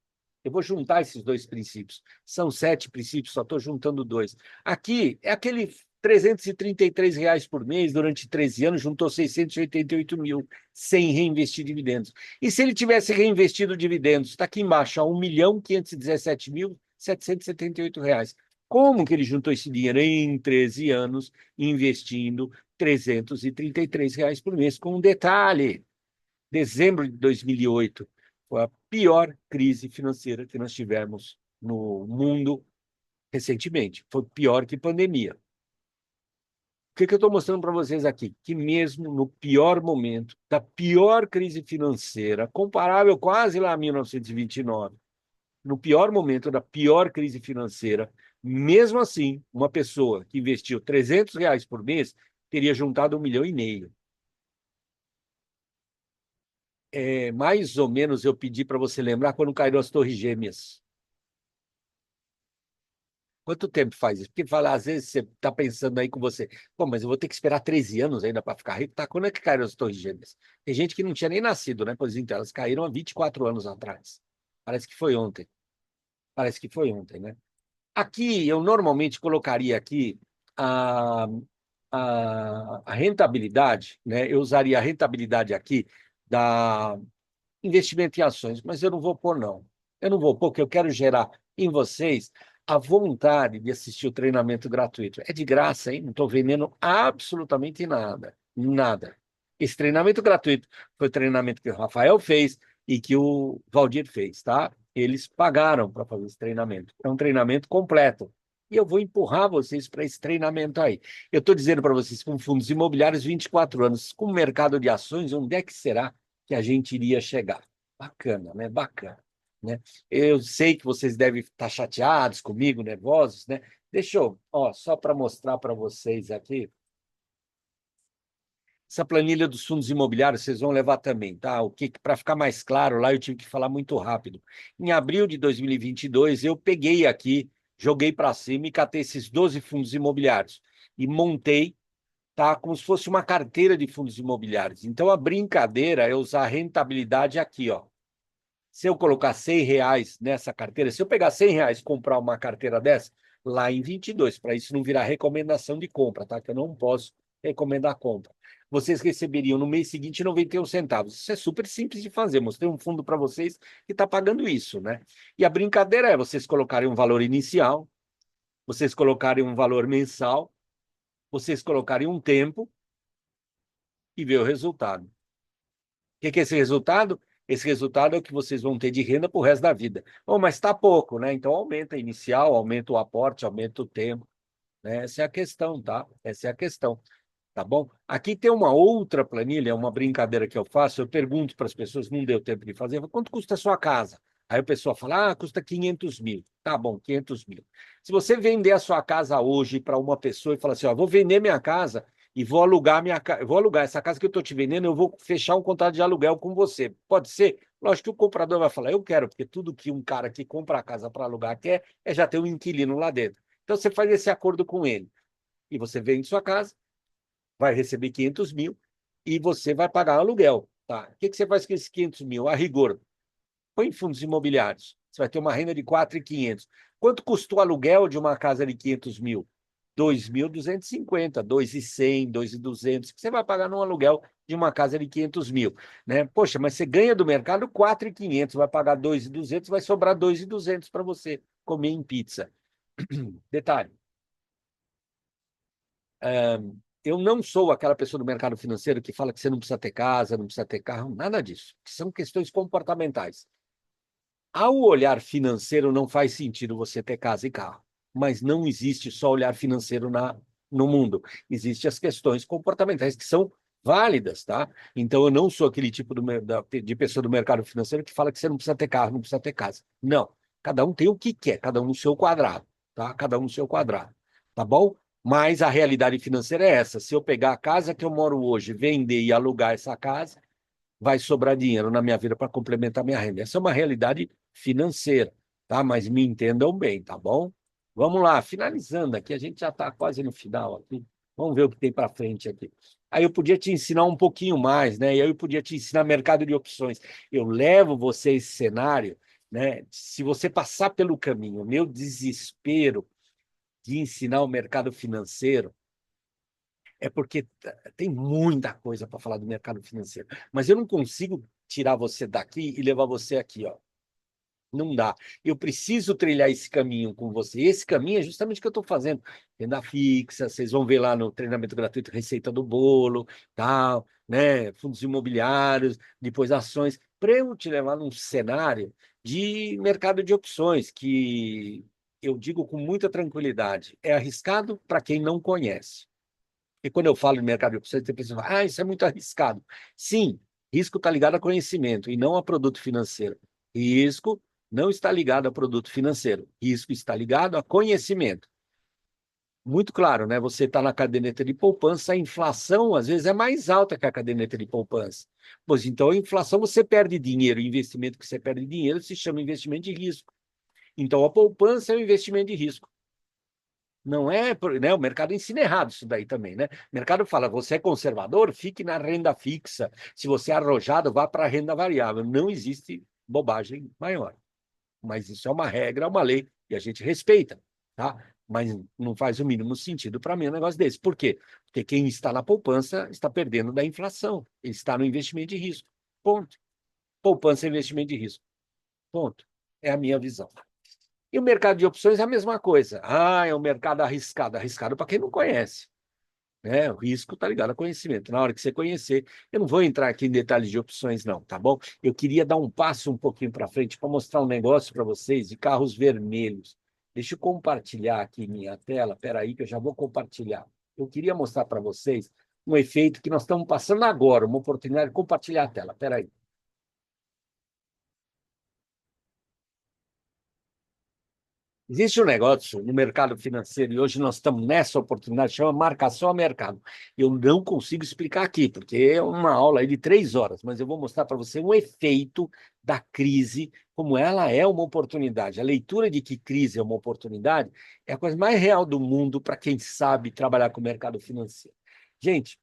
[SPEAKER 1] Eu vou juntar esses dois princípios. São 7 princípios, só estou juntando dois. Aqui é aquele R$ 333 por mês durante 13 anos, juntou 688 mil sem reinvestir dividendos. E se ele tivesse reinvestido dividendos, está aqui embaixo, R$ 1.517.778. Como que ele juntou esse dinheiro em 13 anos, investindo R$ 333 por mês? Com um detalhe: dezembro de 2008 foi a pior crise financeira que nós tivemos no mundo recentemente. Foi pior que pandemia. O que eu estou mostrando para vocês aqui? Que mesmo no pior momento, da pior crise financeira, comparável quase lá a 1929, no pior momento da pior crise financeira, mesmo assim, uma pessoa que investiu R$ 300 por mês teria juntado 1,5 milhão. Mais ou menos eu pedi para você lembrar quando caíram as Torres Gêmeas. Quanto tempo faz isso? Porque fala, às vezes você está pensando aí com você, pô, mas eu vou ter que esperar 13 anos ainda para ficar rico. Tá, quando é que caíram as Torres Gêmeas? Tem gente que não tinha nem nascido, né? Pois então, elas caíram há 24 anos atrás. Parece que foi ontem. Parece que foi ontem, né? Aqui, eu normalmente colocaria aqui a, a rentabilidade, né? Eu usaria a rentabilidade aqui da investimento em ações, mas eu não vou pôr, não. Eu não vou pôr, porque eu quero gerar em vocês a vontade de assistir o treinamento gratuito. É de graça, hein? Não estou vendendo absolutamente nada. Nada. Esse treinamento gratuito foi o treinamento que o Rafael fez e que o Valdir fez, tá? Eles pagaram para fazer esse treinamento. É um treinamento completo. E eu vou empurrar vocês para esse treinamento aí. Eu estou dizendo para vocês, com fundos imobiliários, 24 anos, com o mercado de ações, onde é que será que a gente iria chegar? Bacana, né? Bacana. Né? Eu sei que vocês devem estar chateados comigo, nervosos, né? Deixa eu, ó, só para mostrar para vocês aqui, essa planilha dos fundos imobiliários vocês vão levar também, tá? O que para ficar mais claro lá eu tive que falar muito rápido. Em abril de 2022 eu peguei aqui, joguei para cima e catei esses 12 fundos imobiliários e montei, tá? Como se fosse uma carteira de fundos imobiliários. Então a brincadeira é usar a rentabilidade aqui, ó. Se eu colocar R$ 100 nessa carteira, se eu pegar R$ 100 e comprar uma carteira dessa, lá em 22, para isso não virar recomendação de compra, tá? Que eu não posso recomendar compra. Vocês receberiam no mês seguinte 91 centavos. Isso é super simples de fazer. Mostrei um fundo para vocês que está pagando isso, né? E a brincadeira é vocês colocarem um valor inicial, vocês colocarem um valor mensal, vocês colocarem um tempo e ver o resultado. O que é esse resultado? Esse resultado é o que vocês vão ter de renda para o resto da vida. Oh, mas está pouco, né? Então aumenta a inicial, aumenta o aporte, aumenta o tempo. Né? Essa é a questão, tá? Essa é a questão, tá bom? Aqui tem uma outra planilha, uma brincadeira que eu faço. Eu pergunto para as pessoas, não deu tempo de fazer, quanto custa a sua casa? Aí a pessoa fala, custa 500 mil. Tá bom, 500 mil. Se você vender a sua casa hoje para uma pessoa e falar assim, ó, vou vender minha casa e vou alugar vou alugar essa casa que eu estou te vendendo, eu vou fechar um contrato de aluguel com você. Pode ser? Lógico que o comprador vai falar, eu quero, porque tudo que um cara que compra a casa para alugar quer é já ter um inquilino lá dentro. Então você faz esse acordo com ele. E você vende sua casa, vai receber 500 mil e você vai pagar aluguel. Tá? O que você faz com esses 500 mil? A rigor, põe em fundos imobiliários. Você vai ter uma renda de 4.500. Quanto custou o aluguel de uma casa de 500 mil? 2.250, 2.100, 2.200, que você vai pagar num aluguel de uma casa de 500 mil. Né? Poxa, mas você ganha do mercado 4.500, vai pagar 2.200, vai sobrar 2.200 para você comer em pizza. Detalhe, eu não sou aquela pessoa do mercado financeiro que fala que você não precisa ter casa, não precisa ter carro, nada disso. São questões comportamentais. Ao olhar financeiro, não faz sentido você ter casa e carro. Mas não existe só olhar financeiro no mundo. Existem as questões comportamentais que são válidas, tá? Então, eu não sou aquele tipo de pessoa do mercado financeiro que fala que você não precisa ter carro, não precisa ter casa. Não. Cada um tem o que quer, cada um no seu quadrado, tá? Cada um no seu quadrado, tá bom? Mas a realidade financeira é essa. Se eu pegar a casa que eu moro hoje, vender e alugar essa casa, vai sobrar dinheiro na minha vida para complementar minha renda. Essa é uma realidade financeira, tá? Mas me entendam bem, tá bom? Vamos lá, finalizando aqui, a gente já está quase no final aqui. Vamos ver o que tem para frente aqui. Aí eu podia te ensinar um pouquinho mais, né? E aí eu podia te ensinar mercado de opções. Eu levo você a esse cenário, né? Se você passar pelo caminho, o meu desespero de ensinar o mercado financeiro é porque tem muita coisa para falar do mercado financeiro. Mas eu não consigo tirar você daqui e levar você aqui, ó. Não dá. Eu preciso trilhar esse caminho com você. Esse caminho é justamente o que eu estou fazendo. Renda fixa, vocês vão ver lá no treinamento gratuito Receita do Bolo, tal, né? Fundos imobiliários, depois ações, para eu te levar num cenário de mercado de opções, que eu digo com muita tranquilidade, é arriscado para quem não conhece. E quando eu falo de mercado de opções, tem pessoas que falam, isso é muito arriscado. Sim, risco está ligado a conhecimento e não a produto financeiro. Risco não está ligado a produto financeiro. Risco está ligado a conhecimento. Muito claro, né? Você está na caderneta de poupança, a inflação às vezes é mais alta que a caderneta de poupança. Pois então, a inflação você perde dinheiro, o investimento que você perde dinheiro se chama investimento de risco. Então, a poupança é um investimento de risco. Não é, né? O mercado ensina errado isso daí também, né? O mercado fala, você é conservador, fique na renda fixa. Se você é arrojado, vá para a renda variável. Não existe bobagem maior. Mas isso é uma regra, é uma lei, e a gente respeita, tá? Mas não faz o mínimo sentido para mim um negócio desse. Por quê? Porque quem está na poupança está perdendo da inflação. Ele está no investimento de risco. Ponto. Poupança é investimento de risco. Ponto. É a minha visão. E o mercado de opções é a mesma coisa. É um mercado arriscado. Arriscado para quem não conhece. Né? O risco está ligado a conhecimento. Na hora que você conhecer, eu não vou entrar aqui em detalhes de opções, não, tá bom? Eu queria dar um passo um pouquinho para frente para mostrar um negócio para vocês de carros vermelhos. Deixa eu compartilhar aqui minha tela. Espera aí que eu já vou compartilhar. Eu queria mostrar para vocês um efeito que nós estamos passando agora, uma oportunidade de compartilhar a tela. Espera aí. Existe um negócio no mercado financeiro, e hoje nós estamos nessa oportunidade, chama marcação a mercado. Eu não consigo explicar aqui, porque é uma aula aí de 3 horas, mas eu vou mostrar para você um efeito da crise, como ela é uma oportunidade. A leitura de que crise é uma oportunidade é a coisa mais real do mundo para quem sabe trabalhar com o mercado financeiro. Gente,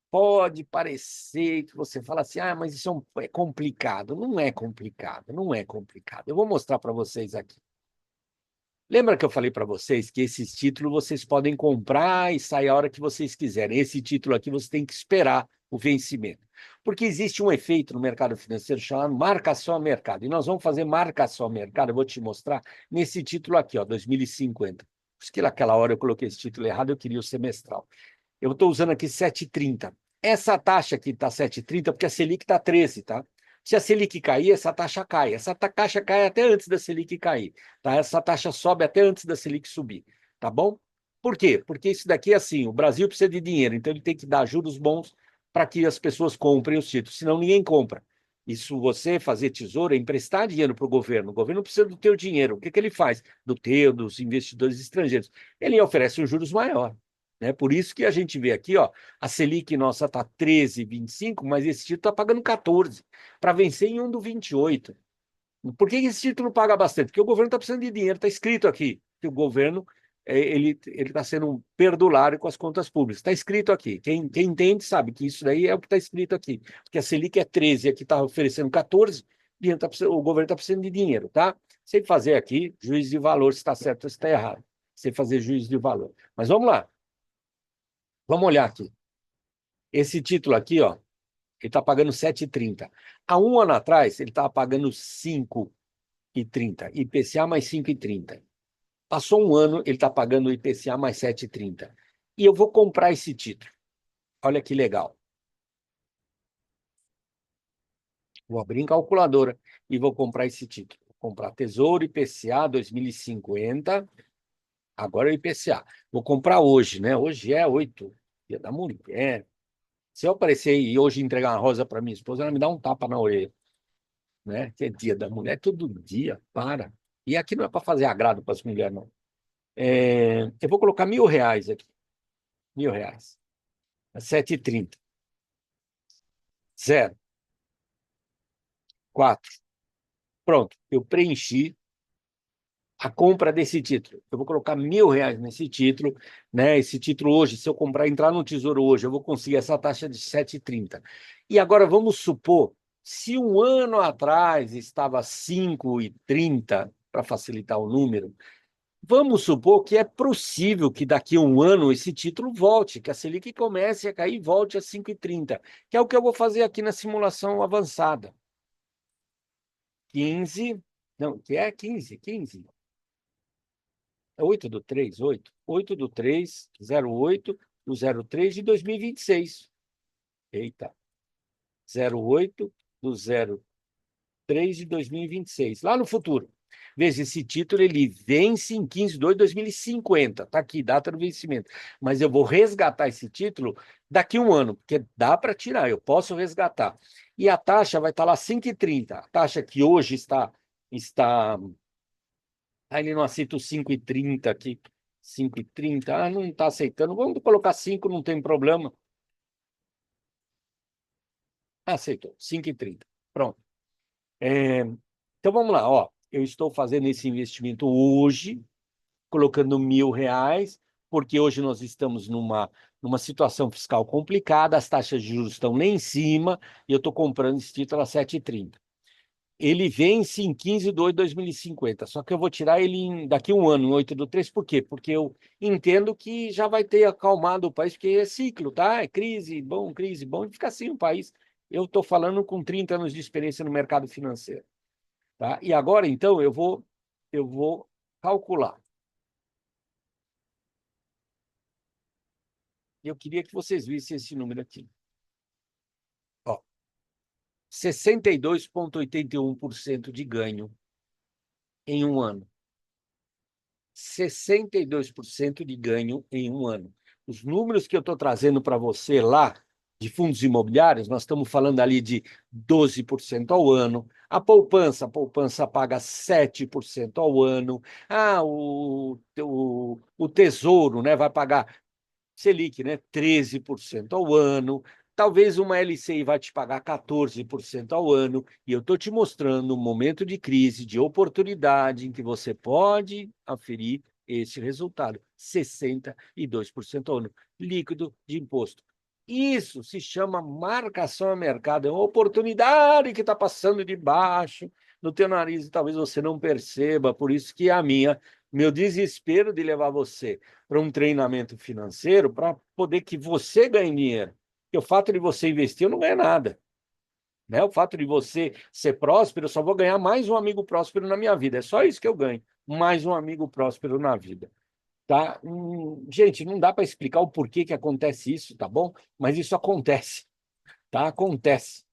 [SPEAKER 1] pode parecer que você fala assim, ah, mas isso é complicado. Não é complicado, não é complicado. Eu vou mostrar para vocês aqui. Lembra que eu falei para vocês que esses títulos vocês podem comprar e sair a hora que vocês quiserem. Esse título aqui você tem que esperar o vencimento. Porque existe um efeito no mercado financeiro chamado marcação a mercado. E nós vamos fazer marcação a mercado, eu vou te mostrar nesse título aqui, ó, 2050. Por isso que naquela hora eu coloquei esse título errado, eu queria o semestral. Eu estou usando aqui 7,30. Essa taxa aqui está 7,30 porque a Selic está 13, tá? Se a Selic cair, essa taxa cai. Essa taxa cai até antes da Selic cair, tá? Essa taxa sobe até antes da Selic subir, tá bom? Por quê? Porque isso daqui é assim, o Brasil precisa de dinheiro, então ele tem que dar juros bons para que as pessoas comprem os títulos, senão ninguém compra. Isso você fazer tesouro é emprestar dinheiro para o governo precisa do teu dinheiro. O que que ele faz? Do teu, dos investidores estrangeiros. Ele oferece um juros maior. Né? Por isso que a gente vê aqui, ó, a Selic nossa está 13,25, mas esse título está pagando 14, para vencer em um do 28. Por que esse título paga bastante? Porque o governo está precisando de dinheiro, está escrito aqui que o governo ele está sendo um perdulário com as contas públicas. Está escrito aqui. Quem entende sabe que isso daí é o que está escrito aqui. Porque a Selic é 13, aqui está oferecendo 14, o governo está precisando de dinheiro, tá? Sem fazer aqui juízo de valor, se está certo ou se está errado. Sem fazer juízo de valor. Mas vamos lá. Vamos olhar aqui. Esse título aqui, ó, ele está pagando 7,30. Há um ano atrás, ele estava pagando 5,30. IPCA mais 5,30. Passou um ano, ele está pagando IPCA mais 7,30. E eu vou comprar esse título. Olha que legal. Vou abrir em calculadora e vou comprar esse título. Vou comprar Tesouro IPCA 2050. Agora é o IPCA. Vou comprar hoje, né? Hoje é 8, Dia da Mulher. Se eu aparecer e hoje entregar uma rosa para minha esposa, ela me dá um tapa na orelha, né? Que é Dia da Mulher, todo dia, para. E aqui não é para fazer agrado para as mulheres, não. Eu vou colocar R$ 1.000 aqui. R$ 1.000. 7,30. 0, 4. Pronto, eu preenchi a compra desse título. Eu vou colocar R$ 1.000 nesse título, né? Esse título hoje, se eu comprar, entrar no Tesouro hoje, eu vou conseguir essa taxa de 7,30. E agora vamos supor, se um ano atrás estava 5,30, para facilitar o número, vamos supor que é possível que daqui a um ano esse título volte, que a Selic comece a cair e volte a 5,30, que é o que eu vou fazer aqui na simulação avançada. 15, não, que é 15. É 8 do 3, 8. 8 do 3, 08 do 03 de 2026. Eita. 08 do 03 de 2026. Lá no futuro. Veja, esse título ele vence em 15/2/2050. Está aqui, data do vencimento. Mas eu vou resgatar esse título daqui a um ano, porque dá para tirar, eu posso resgatar. E a taxa vai estar lá 5,30. A taxa que hoje está. Ah, ele não aceita o 5,30 aqui. 5,30. Ah, não está aceitando. Vamos colocar 5, não tem problema. Ah, aceitou. 5,30. Pronto. Então vamos lá, ó. Eu estou fazendo esse investimento hoje, colocando R$ 1.000, porque hoje nós estamos numa situação fiscal complicada, as taxas de juros estão lá em cima, e eu estou comprando esse título a 7,30. Ele vence em 15/2/2050, só que eu vou tirar ele daqui a um ano, em 8/3, por quê? Porque eu entendo que já vai ter acalmado o país, porque é ciclo, tá? É crise, bom, e fica assim o país. Eu estou falando com 30 anos de experiência no mercado financeiro, tá? E agora, então, eu vou calcular. Eu queria que vocês vissem esse número aqui. Ó, 62,81% de ganho em um ano. 62% de ganho em um ano. Os números que eu estou trazendo para você lá, de fundos imobiliários, nós estamos falando ali de 12% ao ano. A poupança paga 7% ao ano. O Tesouro, né, vai pagar Selic, né, 13% ao ano. Talvez uma LCI vai te pagar 14% ao ano. E eu estou te mostrando um momento de crise, de oportunidade, em que você pode aferir esse resultado: 62% ao ano, líquido de imposto. Isso se chama marcação a mercado. É uma oportunidade que está passando debaixo do teu nariz e talvez você não perceba. Por isso que meu desespero de levar você para um treinamento financeiro para poder que você ganhe dinheiro. Porque o fato de você investir, eu não ganho nada. Né? O fato de você ser próspero, eu só vou ganhar mais um amigo próspero na minha vida. É só isso que eu ganho. Mais um amigo próspero na vida. Tá? Gente, não dá para explicar o porquê que acontece isso, tá bom? Mas isso acontece, tá? Acontece,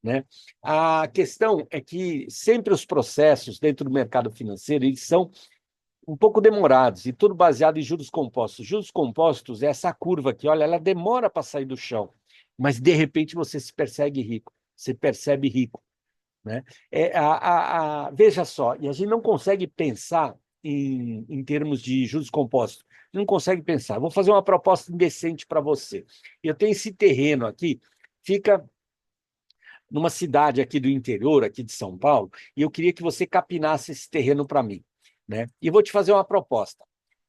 [SPEAKER 1] né? A questão é que sempre os processos dentro do mercado financeiro, eles são um pouco demorados e tudo baseado em juros compostos. Juros compostos é essa curva aqui, olha, ela demora para sair do chão, mas de repente você se persegue rico, se percebe rico, né? Veja só, e a gente não consegue pensar em termos de juros compostos. Não consegue pensar. Vou fazer uma proposta indecente para você. Eu tenho esse terreno aqui, fica numa cidade aqui do interior, aqui de São Paulo, e eu queria que você capinasse esse terreno para mim, né? E vou te fazer uma proposta.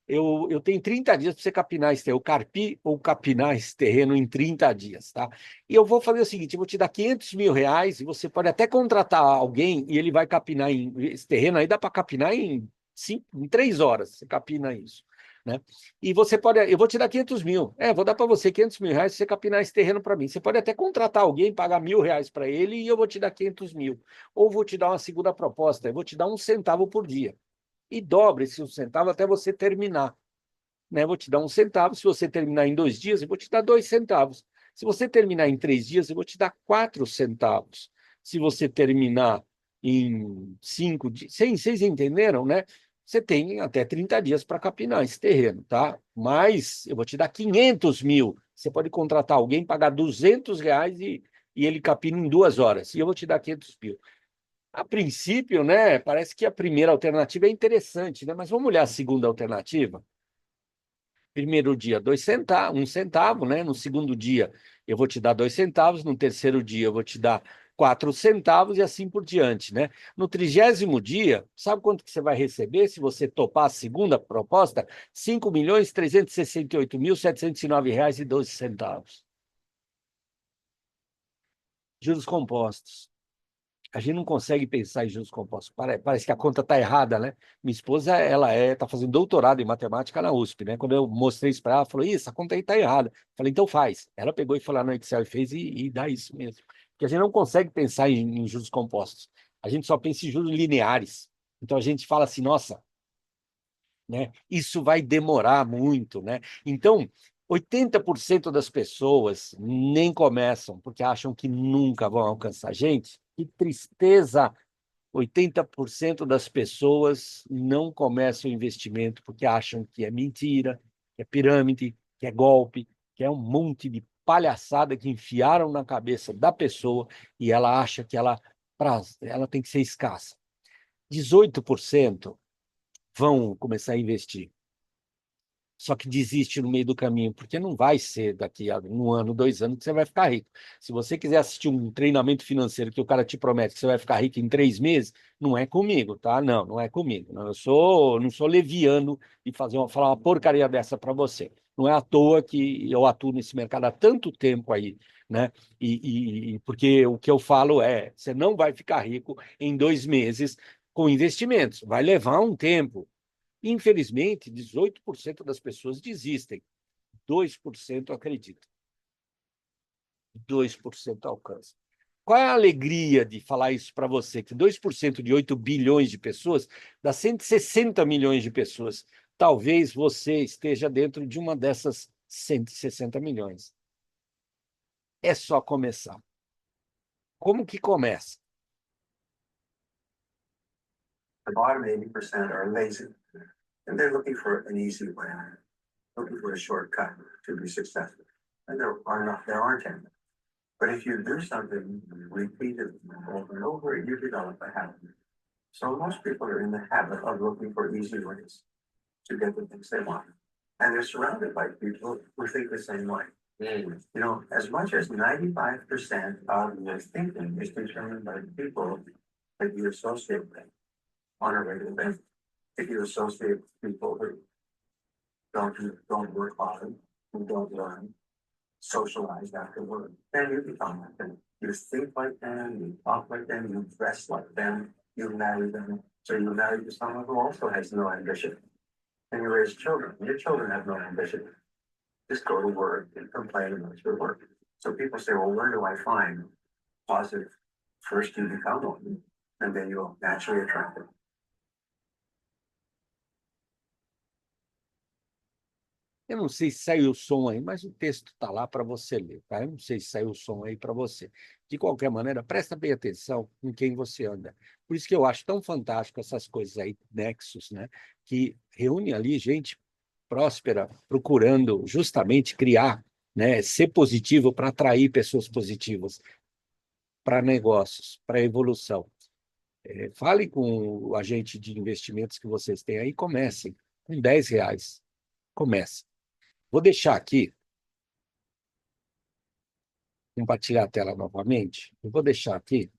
[SPEAKER 1] Eu tenho 30 dias para você capinar esse terreno, carpir ou capinar esse terreno em 30 dias, tá? E eu vou fazer o seguinte, eu vou te dar R$ 500.000 e você pode até contratar alguém e ele vai capinar esse terreno aí, dá para capinar em 3 horas, você capina isso, né? E você pode, eu vou te dar 500 mil, vou dar para você R$ 500.000 se você capinar esse terreno para mim. Você pode até contratar alguém, pagar R$ 1.000 para ele e eu vou te dar 500 mil. Ou vou te dar uma segunda proposta, eu vou te dar 1 centavo por dia e dobre esse 1 centavo até você terminar. Né? Vou te dar 1 centavo. Se você terminar em 2 dias, eu vou te dar 2 centavos. Se você terminar em 3 dias, eu vou te dar 4 centavos. Se você terminar em 5 dias, vocês entenderam, né? Você tem até 30 dias para capinar esse terreno, tá? Mas eu vou te dar 500 mil. Você pode contratar alguém, pagar R$ 200 e ele capina em 2 horas. E eu vou te dar 500 mil. A princípio, né? Parece que a primeira alternativa é interessante, né? Mas vamos olhar a segunda alternativa. Primeiro dia, 2 centavos, 1 centavo, né? No segundo dia, eu vou te dar 2 centavos. No terceiro dia, eu vou te dar 4 centavos e assim por diante, né? No 30º dia, sabe quanto que você vai receber se você topar a segunda proposta? R$ 5.368.709,12. Juros compostos. A gente não consegue pensar em juros compostos. Parece que a conta está errada, né? Minha esposa, ela está fazendo doutorado em matemática na USP, né? Quando eu mostrei isso para ela, ela falou: isso, a conta aí está errada. Falei: então faz. Ela pegou e foi lá no Excel e fez e dá isso mesmo. Porque a gente não consegue pensar em juros compostos. A gente só pensa em juros lineares. Então a gente fala assim: nossa, né? Isso vai demorar muito, né? Então, 80% das pessoas nem começam porque acham que nunca vão alcançar. Gente, que tristeza. 80% das pessoas não começam o investimento porque acham que é mentira, que é pirâmide, que é golpe, que é um monte de palhaçada que enfiaram na cabeça da pessoa e ela acha que ela tem que ser escassa. 18% vão começar a investir. Só que desiste no meio do caminho, porque não vai ser daqui a 1 ano, 2 anos que você vai ficar rico. Se você quiser assistir um treinamento financeiro que o cara te promete que você vai ficar rico em 3 meses, não é comigo, tá? Não, não é comigo. Não, não sou leviano e falar uma porcaria dessa para você. Não é à toa que eu atuo nesse mercado há tanto tempo aí, né? Porque o que eu falo é, você não vai ficar rico em 2 meses com investimentos. Vai levar um tempo. Infelizmente, 18% das pessoas desistem, 2% acreditam, 2% alcançam. Qual é a alegria de falar isso para você? Que 2% de 8 bilhões de pessoas dá 160 milhões de pessoas. Talvez você esteja dentro de uma dessas 160 milhões. É só começar. Como que começa?
[SPEAKER 2] The bottom 80% are lazy. and they're looking for an easy way, looking for a shortcut to be successful. And there aren't any. But if you do something repeatedly over and over, you develop a habit. So most people are in the habit of looking for easy ways to get the things they want. And they're surrounded by people who think the same way. You know, as much as 95% of your thinking is determined by the people that you associate with on a regular basis. If you associate with people who don't work hard, who don't learn, socialize afterward, then you become like them. You think like them, you talk like them, you dress like them, you marry them. So you marry to someone who also has no ambition. And you raise children. Your children have no ambition. Just go to work and complain about your work. So people say, well, where do I find positive? First you become one, and then you'll naturally attract it.
[SPEAKER 1] Eu não sei se saiu o som aí, mas o texto está lá para você ler, tá? Eu não sei se saiu o som aí para você. De qualquer maneira, presta bem atenção em quem você anda. Por isso que eu acho tão fantástico essas coisas aí, Nexus, né? Que reúne ali gente próspera, procurando justamente criar, né? Ser positivo para atrair pessoas positivas para negócios, para evolução. Fale com o agente de investimentos que vocês têm aí e comecem com R$ 10. Comece. Vou deixar aqui, compartilhar a tela novamente. Eu vou deixar aqui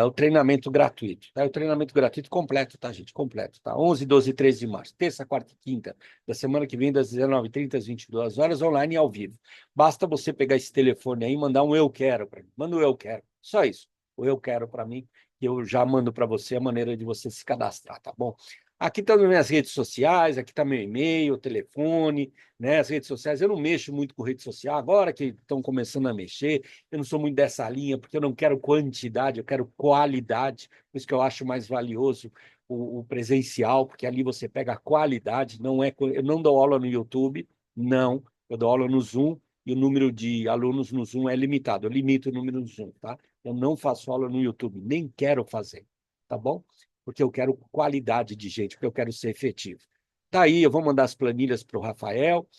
[SPEAKER 1] o treinamento gratuito. Tá? O treinamento gratuito completo, tá, gente? Completo, tá? 11, 12 e 13 de março. Terça, quarta e quinta da semana que vem, das 19h30 às 22 horas, online e ao vivo. Basta você pegar esse telefone aí e mandar um eu quero para mim. Manda um eu quero. Só isso. O eu quero para mim, que eu já mando para você a maneira de você se cadastrar, tá bom? Aqui estão minhas redes sociais, aqui está meu e-mail, telefone, né? As redes sociais. Eu não mexo muito com rede social, agora que estão começando a mexer, eu não sou muito dessa linha, porque eu não quero quantidade, eu quero qualidade, por isso que eu acho mais valioso o presencial, porque ali você pega a qualidade, não é, eu não dou aula no YouTube, não, eu dou aula no Zoom, e o número de alunos no Zoom é limitado, eu limito o número no Zoom, tá? Eu não faço aula no YouTube, nem quero fazer, tá bom? Porque eu quero qualidade de gente, porque eu quero ser efetivo. Tá aí, eu vou mandar as planilhas para o Rafael,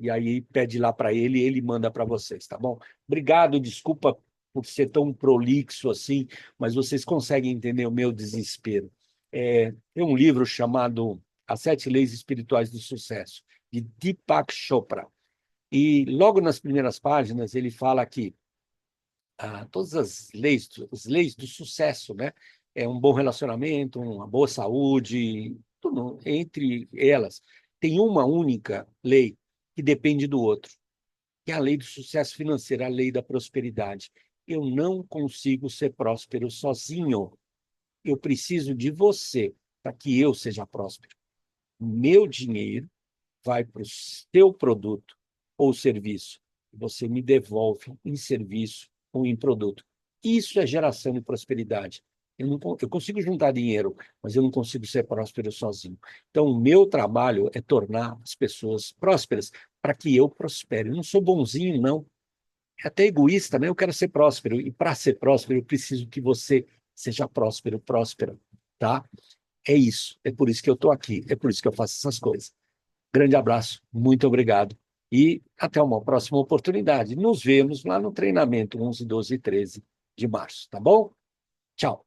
[SPEAKER 1] e aí pede lá para ele e ele manda para vocês, tá bom? Obrigado, desculpa por ser tão prolixo assim, mas vocês conseguem entender o meu desespero. Tem um livro chamado As 7 Leis Espirituais do Sucesso, de Deepak Chopra. E logo nas primeiras páginas ele fala que todas as leis do sucesso, né? Um bom relacionamento, uma boa saúde, tudo, entre elas, tem uma única lei que depende do outro, que é a lei do sucesso financeiro, a lei da prosperidade. Eu não consigo ser próspero sozinho. Eu preciso de você para que eu seja próspero. Meu dinheiro vai para o seu produto ou serviço. Você me devolve em serviço ou em produto. Isso é geração de prosperidade. Eu consigo juntar dinheiro, mas eu não consigo ser próspero sozinho. Então, o meu trabalho é tornar as pessoas prósperas para que eu prospere. Eu não sou bonzinho, não. É até egoísta, né? Eu quero ser próspero. E para ser próspero, eu preciso que você seja próspero, próspera, tá? É isso. É por isso que eu estou aqui. É por isso que eu faço essas coisas. Grande abraço, muito obrigado. E até uma próxima oportunidade. Nos vemos lá no treinamento 11, 12 e 13 de março, tá bom? Tchau.